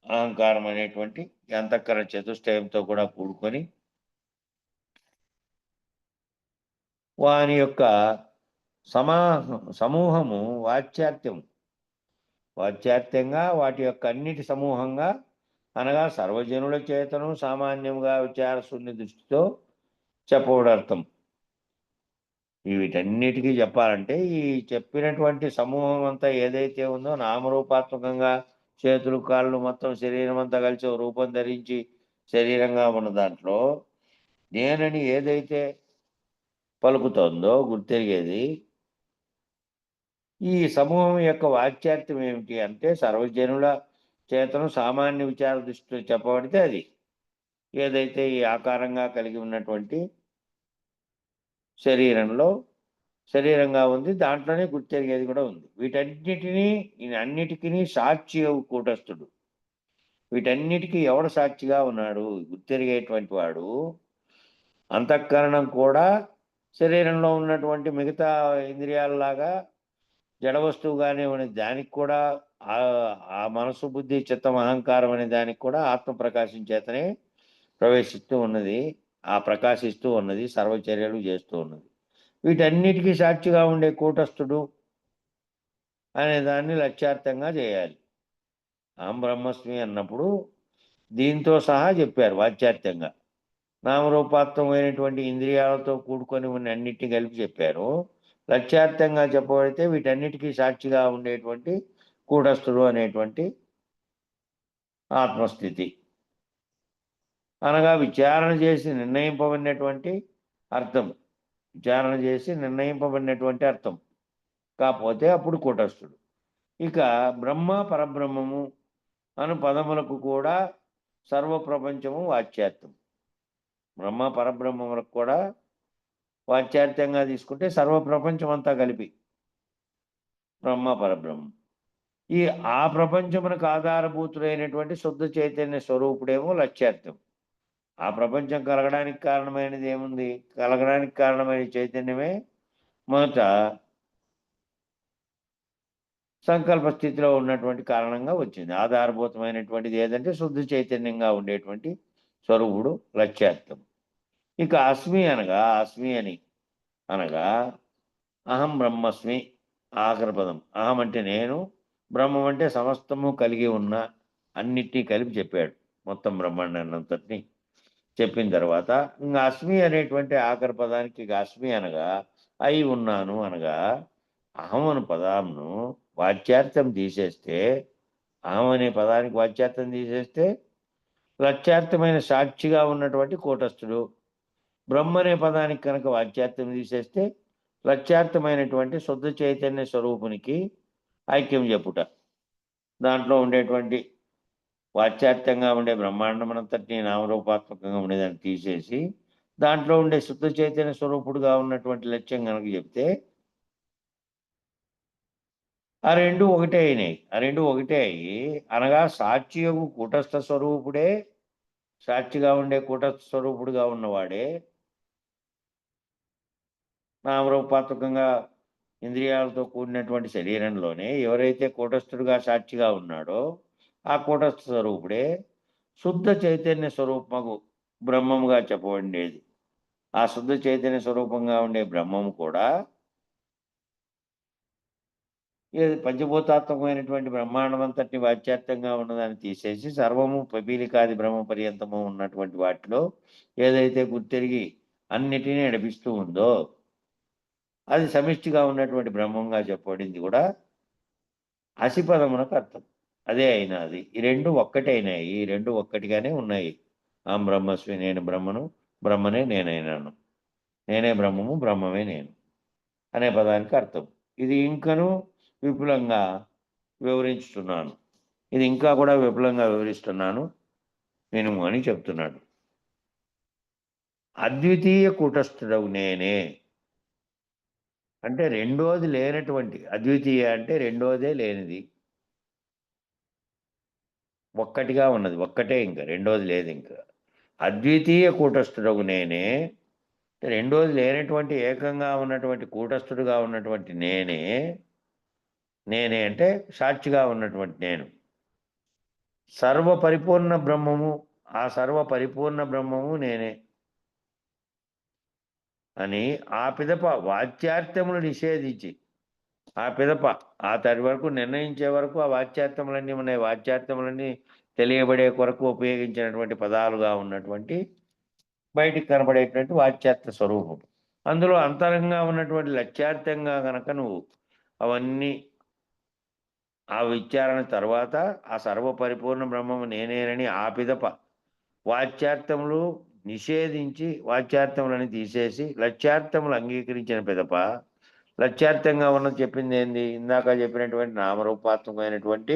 అహంకారం అనేటువంటి అంతఃకరణ చతుష్టయంతో కూడా కూడుకొని వాని యొక్క సమూహము వాచ్యార్థంగా వాటి యొక్క అన్నిటి సమూహంగా అనగా సర్వజనుల చేతను సామాన్యంగా విచారశూన్య దృష్టితో చెప్పబడర్థం. వీటన్నిటికీ చెప్పాలంటే ఈ చెప్పినటువంటి సమూహం అంతా ఏదైతే ఉందో నామరూపాత్మకంగా చేతులు కాళ్ళు మొత్తం శరీరం అంతా కలిసి రూపం ధరించి శరీరంగా ఉన్న దాంట్లో నేనని ఏదైతే పలుకుతోందో గుర్తెరిగేది, ఈ సమూహం యొక్క వాచ్యార్థం ఏమిటి అంటే సర్వజనుల చేతను సామాన్య విచార దృష్టితో చెప్పబడితే అది ఏదైతే ఈ ఆకారంగా కలిగి ఉన్నటువంటి శరీరంగా ఉంది, దాంట్లోనే గుర్తెరిగేది కూడా ఉంది. అన్నిటికీ సాక్షి కూటస్థుడు. వీటన్నిటికీ ఎవడు సాక్షిగా ఉన్నాడు? గుర్తెరిగేటువంటి వాడు. అంతఃకరణం కూడా శరీరంలో ఉన్నటువంటి మిగతా ఇంద్రియాలలాగా జడ వస్తువుగానే ఉన్న దానికి కూడా ఆ మనసు, బుద్ధి, చిత్తం, అహంకారం అనే దానికి కూడా ఆత్మ ప్రకాశం చేతనే ప్రవేశిస్తూ ఉన్నది, ప్రకాశిస్తూ ఉన్నది, సర్వచర్యలు చేస్తూ ఉన్నది. వీటన్నిటికీ సాక్షిగా ఉండే కూటస్థుడు అనే దాన్ని లక్ష్యార్థంగా చేయాలి. అహం బ్రహ్మస్మి అన్నప్పుడు దీంతో సహా చెప్పారు వాచ్యార్థంగా. నామరూపాత్మకమైనటువంటి ఇంద్రియాలతో కూడుకొని ఉన్న అన్నిటిని కలిపి చెప్పారు. లక్ష్యార్థంగా చెప్పబడితే వీటన్నిటికీ సాక్షిగా ఉండేటువంటి కూటస్థుడు అనేటువంటి ఆత్మస్థితి అనగా విచారణ చేసి నిర్ణయింపబడినటువంటి అర్థం. విచారణ చేసి నిర్ణయింపబడినటువంటి అర్థం కాకపోతే అప్పుడు కూటస్థుడు. ఇక బ్రహ్మ పరబ్రహ్మము అను పదములకు కూడా సర్వప్రపంచము వాచ్యార్థం. బ్రహ్మ పరబ్రహ్మములకు కూడా వాచ్యార్థంగా తీసుకుంటే సర్వప్రపంచం అంతా కలిపి బ్రహ్మ పరబ్రహ్మం. ఈ ఆ ప్రపంచమునకు ఆధారభూతుడైనటువంటి శుద్ధ చైతన్య స్వరూపుడేమో లక్ష్యార్థం. ఆ ప్రపంచం కలగడానికి కారణమైనది ఏముంది? కలగడానికి కారణమైన చైతన్యమే మొదట సంకల్ప స్థితిలో ఉన్నటువంటి కారణంగా వచ్చింది. ఆధారభూతమైనటువంటిది ఏదంటే శుద్ధ చైతన్యంగా ఉండేటువంటి స్వరూపుడు లక్ష్యార్థం. ఇక అస్మి అనగా అహం బ్రహ్మస్మి ఆఖరి పదం. అహం అంటే నేను, బ్రహ్మం అంటే సమస్తము కలిగి ఉన్న అన్నిటినీ కలిపి చెప్పాడు. మొత్తం బ్రహ్మాండాన్ని అంతటిని చెప్పిన తర్వాత ఇంకా అస్మి అనేటువంటి ఆఖరి పదానికి ఇక అస్మి అనగా అయి ఉన్నాను అనగా అహం అను పదాన్ని వాచ్యార్థం తీసేస్తే, అహం అనే పదానికి వాచ్యార్థం తీసేస్తే లక్ష్యార్థమైన సాక్షిగా ఉన్నటువంటి కూటస్థుడు. బ్రహ్మ అనే పదానికి కనుక వాచ్యార్థం తీసేస్తే లక్ష్యార్థమైనటువంటి శుద్ధ చైతన్య స్వరూపునికి ఐక్యం చెప్పుట. దాంట్లో ఉండేటువంటి వాచ్యార్థంగా ఉండే బ్రహ్మాండమనంతటినీ నామరూపాత్మకంగా ఉండేదాన్ని తీసేసి దాంట్లో ఉండే శుద్ధ చైతన్య స్వరూపుడుగా ఉన్నటువంటి లక్ష్యం కనుక చెప్తే ఆ రెండు ఒకటే అయినాయి. ఆ రెండు ఒకటే అయ్యి అనగా సాక్షియగు కూటస్థ స్వరూపుడే, సాక్షిగా ఉండే కూటస్థ స్వరూపుడుగా ఉన్నవాడే నామరూపాత్మకంగా ఇంద్రియాలతో కూడినటువంటి శరీరంలోనే ఎవరైతే కూటస్థుడుగా సాక్షిగా ఉన్నాడో ఆ కూటస్థ స్వరూపుడే శుద్ధ చైతన్య స్వరూపము బ్రహ్మముగా చెప్పబడేది. ఆ శుద్ధ చైతన్య స్వరూపంగా ఉండే బ్రహ్మము కూడా పంచభూతాత్మకమైనటువంటి బ్రహ్మాండం అంతటిని వాచ్యార్థంగా ఉన్నదాన్ని తీసేసి సర్వము పపీలికాది బ్రహ్మ పర్యంతము ఉన్నటువంటి వాటిలో ఏదైతే గుర్తెరిగి అన్నిటినీ నడిపిస్తూ ఉందో అది సమిష్టిగా ఉన్నటువంటి బ్రహ్మంగా చెప్పబడింది కూడా అసిపదమునకు అర్థం. అదే అయినది. ఈ రెండు ఒక్కటైనాయి. ఈ రెండు ఒక్కటిగానే ఉన్నాయి. ఆ బ్రహ్మస్మి, నేను బ్రహ్మను, బ్రహ్మనే నేనైనాను, నేనే బ్రహ్మము, బ్రహ్మమే నేను అనే పదానికి అర్థం. ఇది ఇంకను విపులంగా వివరించుతున్నాను. ఇది ఇంకా కూడా విపులంగా వివరిస్తున్నాను వినుము అని చెప్తున్నాడు. అద్వితీయ కూటస్థుడవు నేనే అంటే రెండోది లేనటువంటి, అద్వితీయ అంటే రెండోదే లేనిది, ఒక్కటిగా ఉన్నది, ఒక్కటే, ఇంకా రెండోది లేదు. ఇంకా అద్వితీయ కూటస్థుడవు నేనే, రెండోది లేనటువంటి ఏకంగా ఉన్నటువంటి కూటస్థుడుగా ఉన్నటువంటి నేనే. నేనే అంటే సాక్షిగా ఉన్నటువంటి నేను. సర్వ పరిపూర్ణ బ్రహ్మము, ఆ సర్వ పరిపూర్ణ బ్రహ్మము నేనే అని ఆ పిదప వాచ్యార్థములు నిషేధించి, ఆ పిదప ఆ తరి వరకు నిర్ణయించే వరకు ఆ వాచ్యార్థములన్నీ ఉన్నాయి. వాచ్యార్థములన్నీ తెలియబడే కొరకు ఉపయోగించినటువంటి పదాలుగా ఉన్నటువంటి బయటికి కనబడేటువంటి వాచ్యార్థ స్వరూపం. అందులో అంతరంగా ఉన్నటువంటి లక్ష్యార్థంగా కనుక నువ్వు అవన్నీ ఆ విచారణ తర్వాత ఆ సర్వపరిపూర్ణ బ్రహ్మము నేనేనని ఆ పిదప వాచ్యార్థములు నిషేధించి వాచ్యార్థములని తీసేసి లక్ష్యార్థములు అంగీకరించిన పిదప లక్ష్యార్థంగా ఉన్నది చెప్పింది ఏంది? ఇందాక చెప్పినటువంటి నామరూపాత్మకమైనటువంటి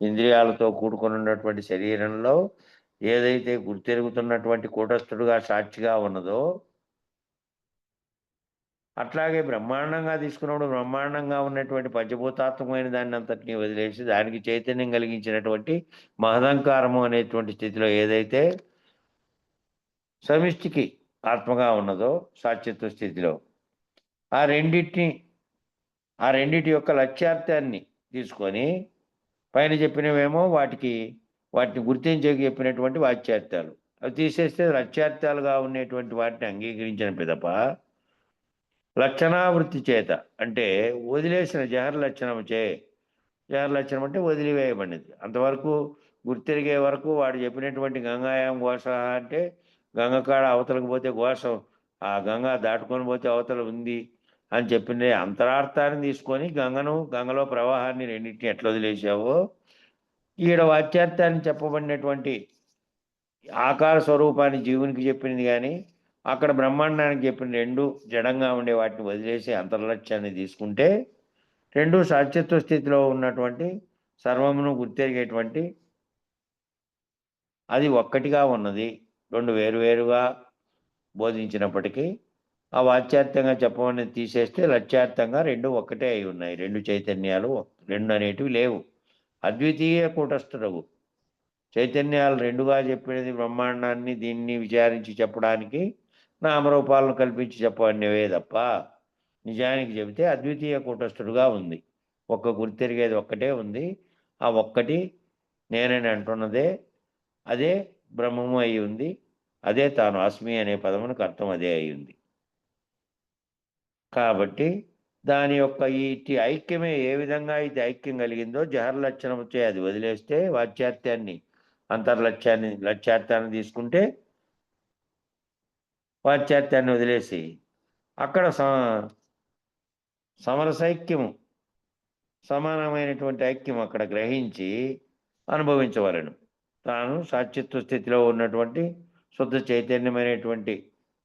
ఇంద్రియాలతో కూడుకొని ఉన్నటువంటి శరీరంలో ఏదైతే గుర్తెరుగుతున్నటువంటి కూటస్థుడుగా సాక్షిగా ఉన్నదో అట్లాగే బ్రహ్మాండంగా తీసుకున్నప్పుడు బ్రహ్మాండంగా ఉన్నటువంటి పంచభూతాత్మకమైన దాన్ని అంతటినీ వదిలేసి దానికి చైతన్యం కలిగించినటువంటి మహదంకారము అనేటువంటి స్థితిలో ఏదైతే సమిష్టికి ఆత్మగా ఉన్నదో సాక్షిత్వ స్థితిలో ఆ రెండిటి యొక్క లక్ష్యార్థాన్ని తీసుకొని పైన చెప్పినవేమో వాటిని గుర్తించే చెప్పినటువంటి వాచ్యార్థాలు అవి తీసేస్తే లక్ష్యార్థాలుగా ఉండేటువంటి వాటిని అంగీకరించిన పిదప లక్షణావృత్తి చేత అంటే వదిలేసిన జహర్ లక్షణముచే, జహర్ లక్షణం అంటే వదిలివేయబడినది. అంతవరకు గుర్తెరిగే వరకు వాడు చెప్పినటువంటి గంగాయాం ఘోష అంటే గంగకాడ అవతలకు పోతే ఘోషం, ఆ గంగా దాటుకొని పోతే అవతల ఉంది అని చెప్పిన అంతరార్థాన్ని తీసుకొని గంగలో ప్రవాహాన్ని రెండింటిని ఎట్లా వదిలేసావో ఈడ వాచ్యార్థాన్ని చెప్పబడినటువంటి ఆకార స్వరూపాన్ని జీవునికి చెప్పింది కానీ అక్కడ బ్రహ్మాండానికి చెప్పిన రెండు జడంగా ఉండే వాటిని వదిలేసి అంతర్లక్ష్యాన్ని తీసుకుంటే రెండు సాక్షిత్వ స్థితిలో ఉన్నటువంటి సర్వమును గుర్తెరిగేటువంటి అది ఒక్కటిగా ఉన్నది. రెండు వేరువేరుగా బోధించినప్పటికీ ఆ వాచ్యార్థంగా చెప్పమని తీసేస్తే లక్ష్యార్థంగా రెండు ఒక్కటే అయి ఉన్నాయి. రెండు చైతన్యాలు రెండు అనేటివి లేవు. అద్వితీయ కూటస్థుడవు చైతన్యాలు రెండుగా చెప్పినది బ్రహ్మాండాన్ని దీన్ని విచారించి చెప్పడానికి నామరూపాలను కల్పించి చెప్పనివే తప్ప నిజానికి చెబితే అద్వితీయ కూటస్థుడుగా ఉంది. ఒక్క గుర్తెరిగేది ఒక్కటే ఉంది. ఆ ఒక్కటి నేనని అంటున్నదే అదే బ్రహ్మము అయి ఉంది. అదే తాను అస్మి అనే పదమునకు అర్థం అదే అయి ఉంది. కాబట్టి దాని యొక్క ఇటు ఐక్యమే ఏ విధంగా అయితే ఐక్యం కలిగిందో జహర్ లక్షణం వచ్చే అది వదిలేస్తే వాచ్యార్థాన్ని లక్ష్యార్థాన్ని తీసుకుంటే వాచ్యార్థాన్ని వదిలేసి అక్కడ సమరసైక్యము సమానమైనటువంటి ఐక్యం అక్కడ గ్రహించి అనుభవించవలను. తాను సాక్షిత్వ స్థితిలో ఉన్నటువంటి శుద్ధ చైతన్యమైనటువంటి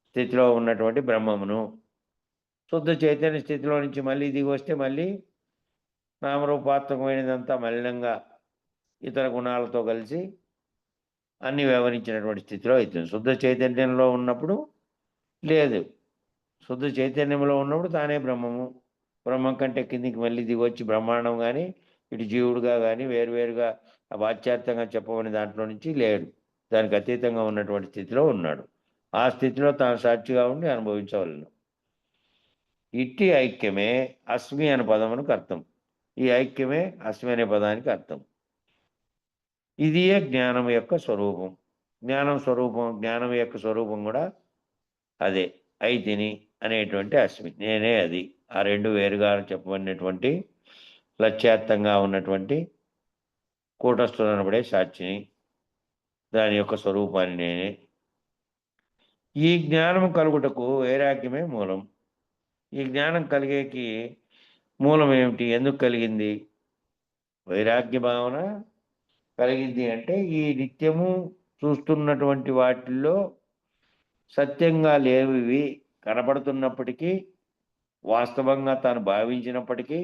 స్థితిలో ఉన్నటువంటి బ్రహ్మమును శుద్ధ చైతన్య స్థితిలో నుంచి మళ్ళీ దిగి వస్తే మళ్ళీ నామరూపాత్మకమైనదంతా మలినంగా ఇతర గుణాలతో కలిసి అన్ని వ్యవహరించినటువంటి స్థితిలో అవుతుంది. శుద్ధ చైతన్యంలో ఉన్నప్పుడు లేదు, శుద్ధ చైతన్యంలో ఉన్నప్పుడు తానే బ్రహ్మము. బ్రహ్మం కంటే కిందికి మళ్ళీ దిగొచ్చి బ్రహ్మాండం కానీ ఇటు జీవుడుగా కానీ వేరువేరుగా వాచ్యార్థంగా చెప్పమని దాంట్లో నుంచి లేడు. దానికి అతీతంగా ఉన్నటువంటి స్థితిలో ఉన్నాడు. ఆ స్థితిలో తాను సాక్షిగా ఉండి అనుభవించవలను. ఇట్టి ఐక్యమే అస్మి అనే పదమునకు అర్థం. ఈ ఐక్యమే అస్మి అనే పదానికి అర్థం. ఇదియే జ్ఞానం యొక్క స్వరూపం. జ్ఞానం యొక్క స్వరూపం కూడా అదే ఐతిని అనేటువంటి అస్మి, నేనే అది. ఆ రెండు వేరుగా చెప్పబడినటువంటి లక్ష్యార్థంగా ఉన్నటువంటి కూటస్థుడు అనబడే సాక్షిని, దాని యొక్క స్వరూపాన్ని నేనే. ఈ జ్ఞానం కలుగుటకు వైరాగ్యమే మూలం. ఈ జ్ఞానం కలిగేకి మూలం ఏమిటి? ఎందుకు కలిగింది? వైరాగ్య భావన కలిగింది అంటే ఈ నిత్యము చూస్తున్నటువంటి వాటిల్లో సత్యంగా లేవివి కనపడుతున్నప్పటికీ వాస్తవంగా తాను భావించినప్పటికీ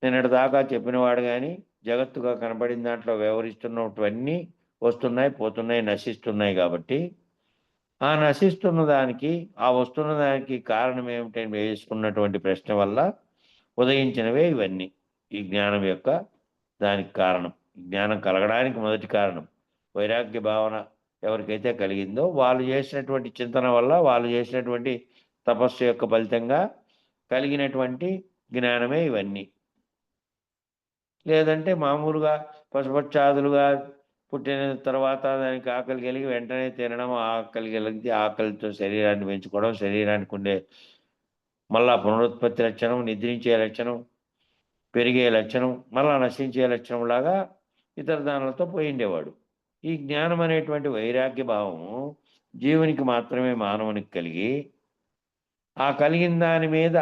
నిన్నటిదాకా చెప్పినవాడు కానీ జగత్తుగా కనపడిన దాంట్లో వ్యవహరిస్తున్నటువన్నీ వస్తున్నాయి, పోతున్నాయి, నశిస్తున్నాయి. కాబట్టి ఆ నశిస్తున్న దానికి ఆ వస్తున్న దానికి కారణం ఏమిటని వేసుకున్నటువంటి ప్రశ్న వల్ల ఉదయించినవే ఇవన్నీ. ఈ జ్ఞానం యొక్క దానికి కారణం, జ్ఞానం కలగడానికి మొదటి కారణం వైరాగ్య భావన ఎవరికైతే కలిగిందో వాళ్ళు చేసినటువంటి చింతన వల్ల, వాళ్ళు చేసినటువంటి తపస్సు యొక్క ఫలితంగా కలిగినటువంటి జ్ఞానమే ఇవన్నీ. లేదంటే మామూలుగా పశుపక్షాదులుగా పుట్టిన తర్వాత దానికి ఆకలి కలిగి వెంటనే తినడం, ఆకలి కలిగితే ఆకలితో శరీరాన్ని పెంచుకోవడం, శరీరానికి ఉండే మళ్ళా పునరుత్పత్తి లక్షణం, నిద్రించే లక్షణం, పెరిగే లక్షణం, మళ్ళా నశించే లక్షణం లాగా ఇతర దానిలతో పోయిండేవాడు. ఈ జ్ఞానం అనేటువంటి వైరాగ్య భావము జీవునికి మాత్రమే మానవునికి కలిగి ఆ కలిగిన దాని మీద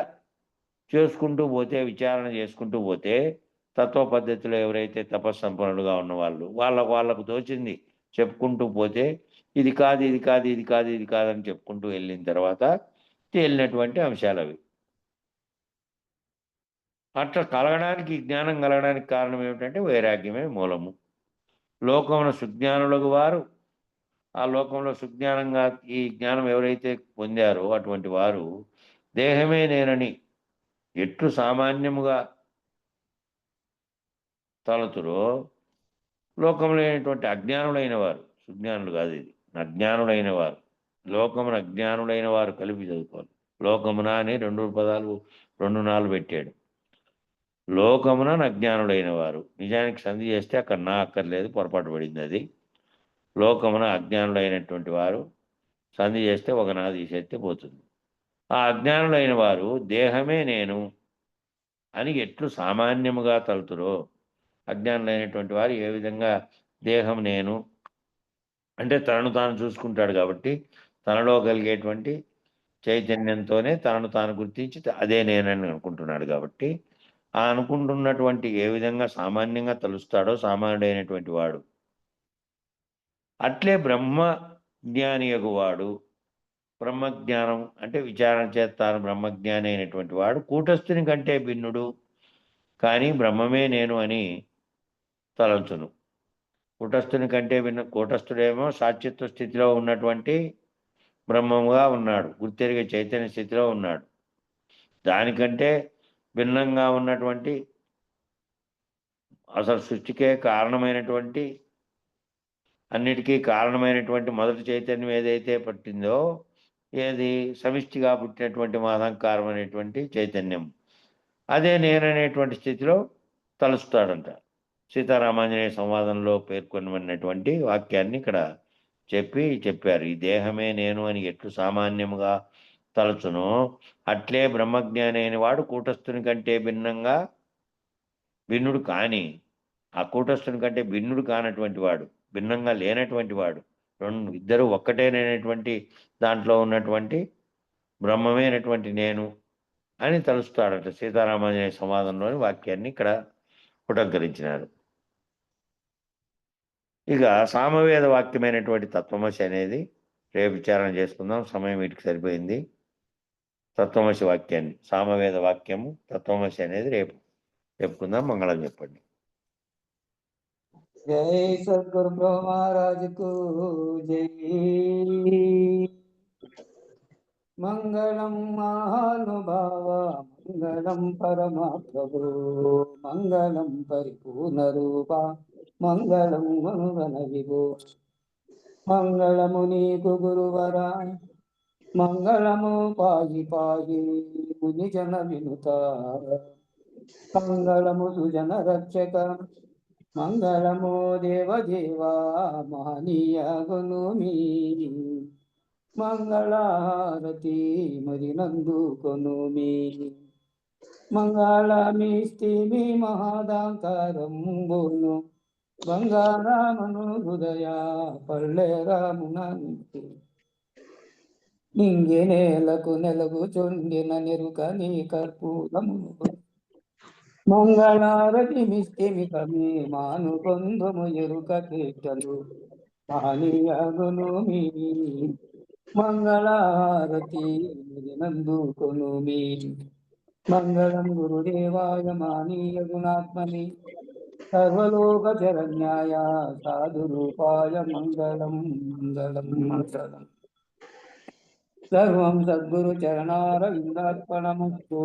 చేసుకుంటూ పోతే, విచారణ చేసుకుంటూ పోతే తత్వ పద్ధతిలో ఎవరైతే తపస్సంపన్నులుగా ఉన్నవాళ్ళు వాళ్ళకు తోచింది చెప్పుకుంటూ పోతే ఇది కాదు, ఇది కాదు, ఇది కాదు, ఇది కాదని చెప్పుకుంటూ వెళ్ళిన తర్వాత తేలినటువంటి అంశాలు అవి. అట్లా కలగడానికి, జ్ఞానం కలగడానికి కారణం ఏమిటంటే వైరాగ్యమే మూలము. లోకమున సుజ్ఞానులకు వారు, ఆ లోకంలో సుజ్ఞానంగా ఈ జ్ఞానం ఎవరైతే పొందారో అటువంటి వారు దేహమే నేనని ఎట్లు సామాన్యముగా తలతురో లోకంలో లేనటువంటి అజ్ఞానులైన వారు, సుజ్ఞానులు కాదు, ఇది అజ్ఞానులైన వారు, లోకమున అజ్ఞానులైన వారు కలిపి చదువుకోవాలి. లోకమున అని రెండు పదాలు 2 పెట్టాడు. లోకమున అజ్ఞానులైన వారు, నిజానికి సంధి చేస్తే అక్కడ నా అక్కర్లేదు, పొరపాటు పడింది అది. లోకమున అజ్ఞానులైనటువంటి వారు సంధి చేస్తే ఒక నా తీసేస్తే పోతుంది. ఆ అజ్ఞానులైన వారు దేహమే నేను అని ఎట్లు సామాన్యముగా తలుతురో, అజ్ఞానులైనటువంటి వారు ఏ విధంగా దేహం నేను అంటే తనను తాను చూసుకుంటాడు కాబట్టి తనలో కలిగేటువంటి చైతన్యంతోనే తనను తాను గుర్తించి అదే నేనని అనుకుంటున్నాడు కాబట్టి ఆ అనుకుంటున్నటువంటి ఏ విధంగా సామాన్యంగా తలుస్తాడో సామాన్యుడైనటువంటి వాడు, అట్లే బ్రహ్మ జ్ఞాని యగువాడు, బ్రహ్మజ్ఞానం అంటే విచారణ చేస్తాను బ్రహ్మజ్ఞాని అయినటువంటి వాడు కూటస్థుని కంటే భిన్నుడు, కానీ బ్రహ్మమే నేను అని తలంచును. కూటస్థుని కంటే భిన్న, కూటస్థుడేమో సాక్షిత్వ స్థితిలో ఉన్నటువంటి బ్రహ్మముగా ఉన్నాడు, గుర్తెరిగే చైతన్య స్థితిలో ఉన్నాడు. దానికంటే భిన్నంగా ఉన్నటువంటి అసలు సృష్టికే కారణమైనటువంటి, అన్నిటికీ కారణమైనటువంటి మొదటి చైతన్యం ఏదైతే పట్టిందో, ఏది సమిష్టిగా పుట్టినటువంటి మహంకారం అనేటువంటి చైతన్యం, అదే నేననేటువంటి స్థితిలో తలుస్తాడంట. సీతారామాంజనేయ సంవాదంలో పేర్కొన్నటువంటి వాక్యాన్ని ఇక్కడ చెప్పారు. ఈ దేహమే నేను అని ఎట్లు సామాన్యముగా తలచునో, అట్లే బ్రహ్మజ్ఞాని అయిన వాడు కూటస్థుని కంటే భిన్నుడు కాని, ఆ కూటస్థుని కంటే భిన్నుడు కానటువంటి వాడు, భిన్నంగా లేనటువంటి వాడు, ఇద్దరు ఒక్కటేనైనటువంటి దాంట్లో ఉన్నటువంటి బ్రహ్మమైనటువంటి నేను అని తలుస్తాడట. సీతారామాంజనేయ సంవాదంలోని వాక్యాన్ని ఇక్కడ ఉటంకరించినారు. ఇక సామవేద వాక్యమైనటువంటి తత్వమసి అనేది రేపు విచారణ చేసుకుందాం, సమయం వీటికి సరిపోయింది. తత్వమసి వాక్యాన్ని, సామవేద వాక్యము తత్వమసి అనేది రేపు చెప్పుకుందాం. మంగళం చెప్పండి. జై సద్గురు బ్రహ్మ మహారాజుకు జై. మంగళం మహానుభావ, మంగళం పరమప్రభు, మంగళం పరిపూర్ణ రూప, మంగళం మనుగణ విభో. మంగళము నీకు గురువర, మంగళము పాయి పాయి ముని జన వినుత, మంగళము సుజన రక్షక, మంగళము దేవదేవా మహనీయ గునుమి. మంగళారతి మరినందు కొనుమి, మంగళమిస్తిమి మహాదాంకారంబును, బంగారామను హృదయ పళ్ళెరామునంతి. నింగి నేలకు నెలగు చొండిన నెరుక నీ కర్పూరము, మంగళారతి మిస్తిమి కమి మాను కొందుము ఎరుక కేటలు మహనీయ గునుమి. మంగళారతి నందు కొనుమి, మంగళం గురుదేవాయ మానీయ గుణాత్మని, సర్వలోక శరణ్యాయ సాధు రూపాయ మంగళం మంగళం మంగళం. సర్వం సద్గురు చరణారవిందార్పణమస్తు.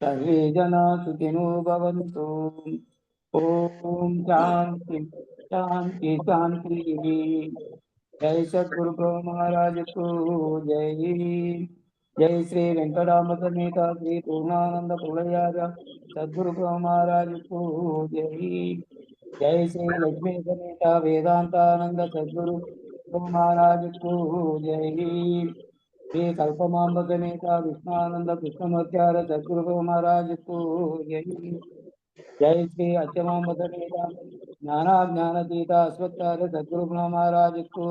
సర్వే జనా సుఖినో భవంతు. ఓం శాంతి శాంతి శాంతి. జై సద్గురు బ్రహ్మ మహారాజుకు జై. జై శ్రీ వెంకటాంబ సమేత శ్రీ పూర్ణానంద పులయాజ సద్గురు బ్రహ్మ మహారాజుకు జై. జై శ్రీ లక్ష్మీ సమేత వేదాంతానంద సద్గురు బ్రహ్మ మహారాజుకు జై. శ్రీ కల్పమాంబ సమేత విష్ణానంద కృష్ణమూర్త్యార సద్గురు బ్రహ్మ మహారాజుకు జై. జై శ్రీ అచ్చమాంబ సమేత జ్ఞానాజ్ఞానతీత అశ్వత్థార సద్గురు బ్రహ్మ మహారాజుకు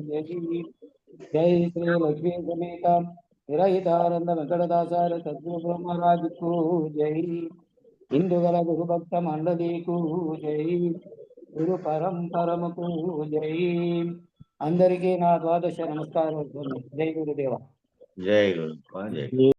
జై. జై శ్రీ లక్ష్మీ సమేత విరహితానంద వెంకటదాసార సద్గురు బ్రహ్మ మహారాజుకు జై. ఇందుగల గురుభక్త మండలీకు జై. గురు పరంపరముకు జై. అందరికీ నా ద్వాదశ నమస్కారం. జై గురుదేవ. జై గురు. జై.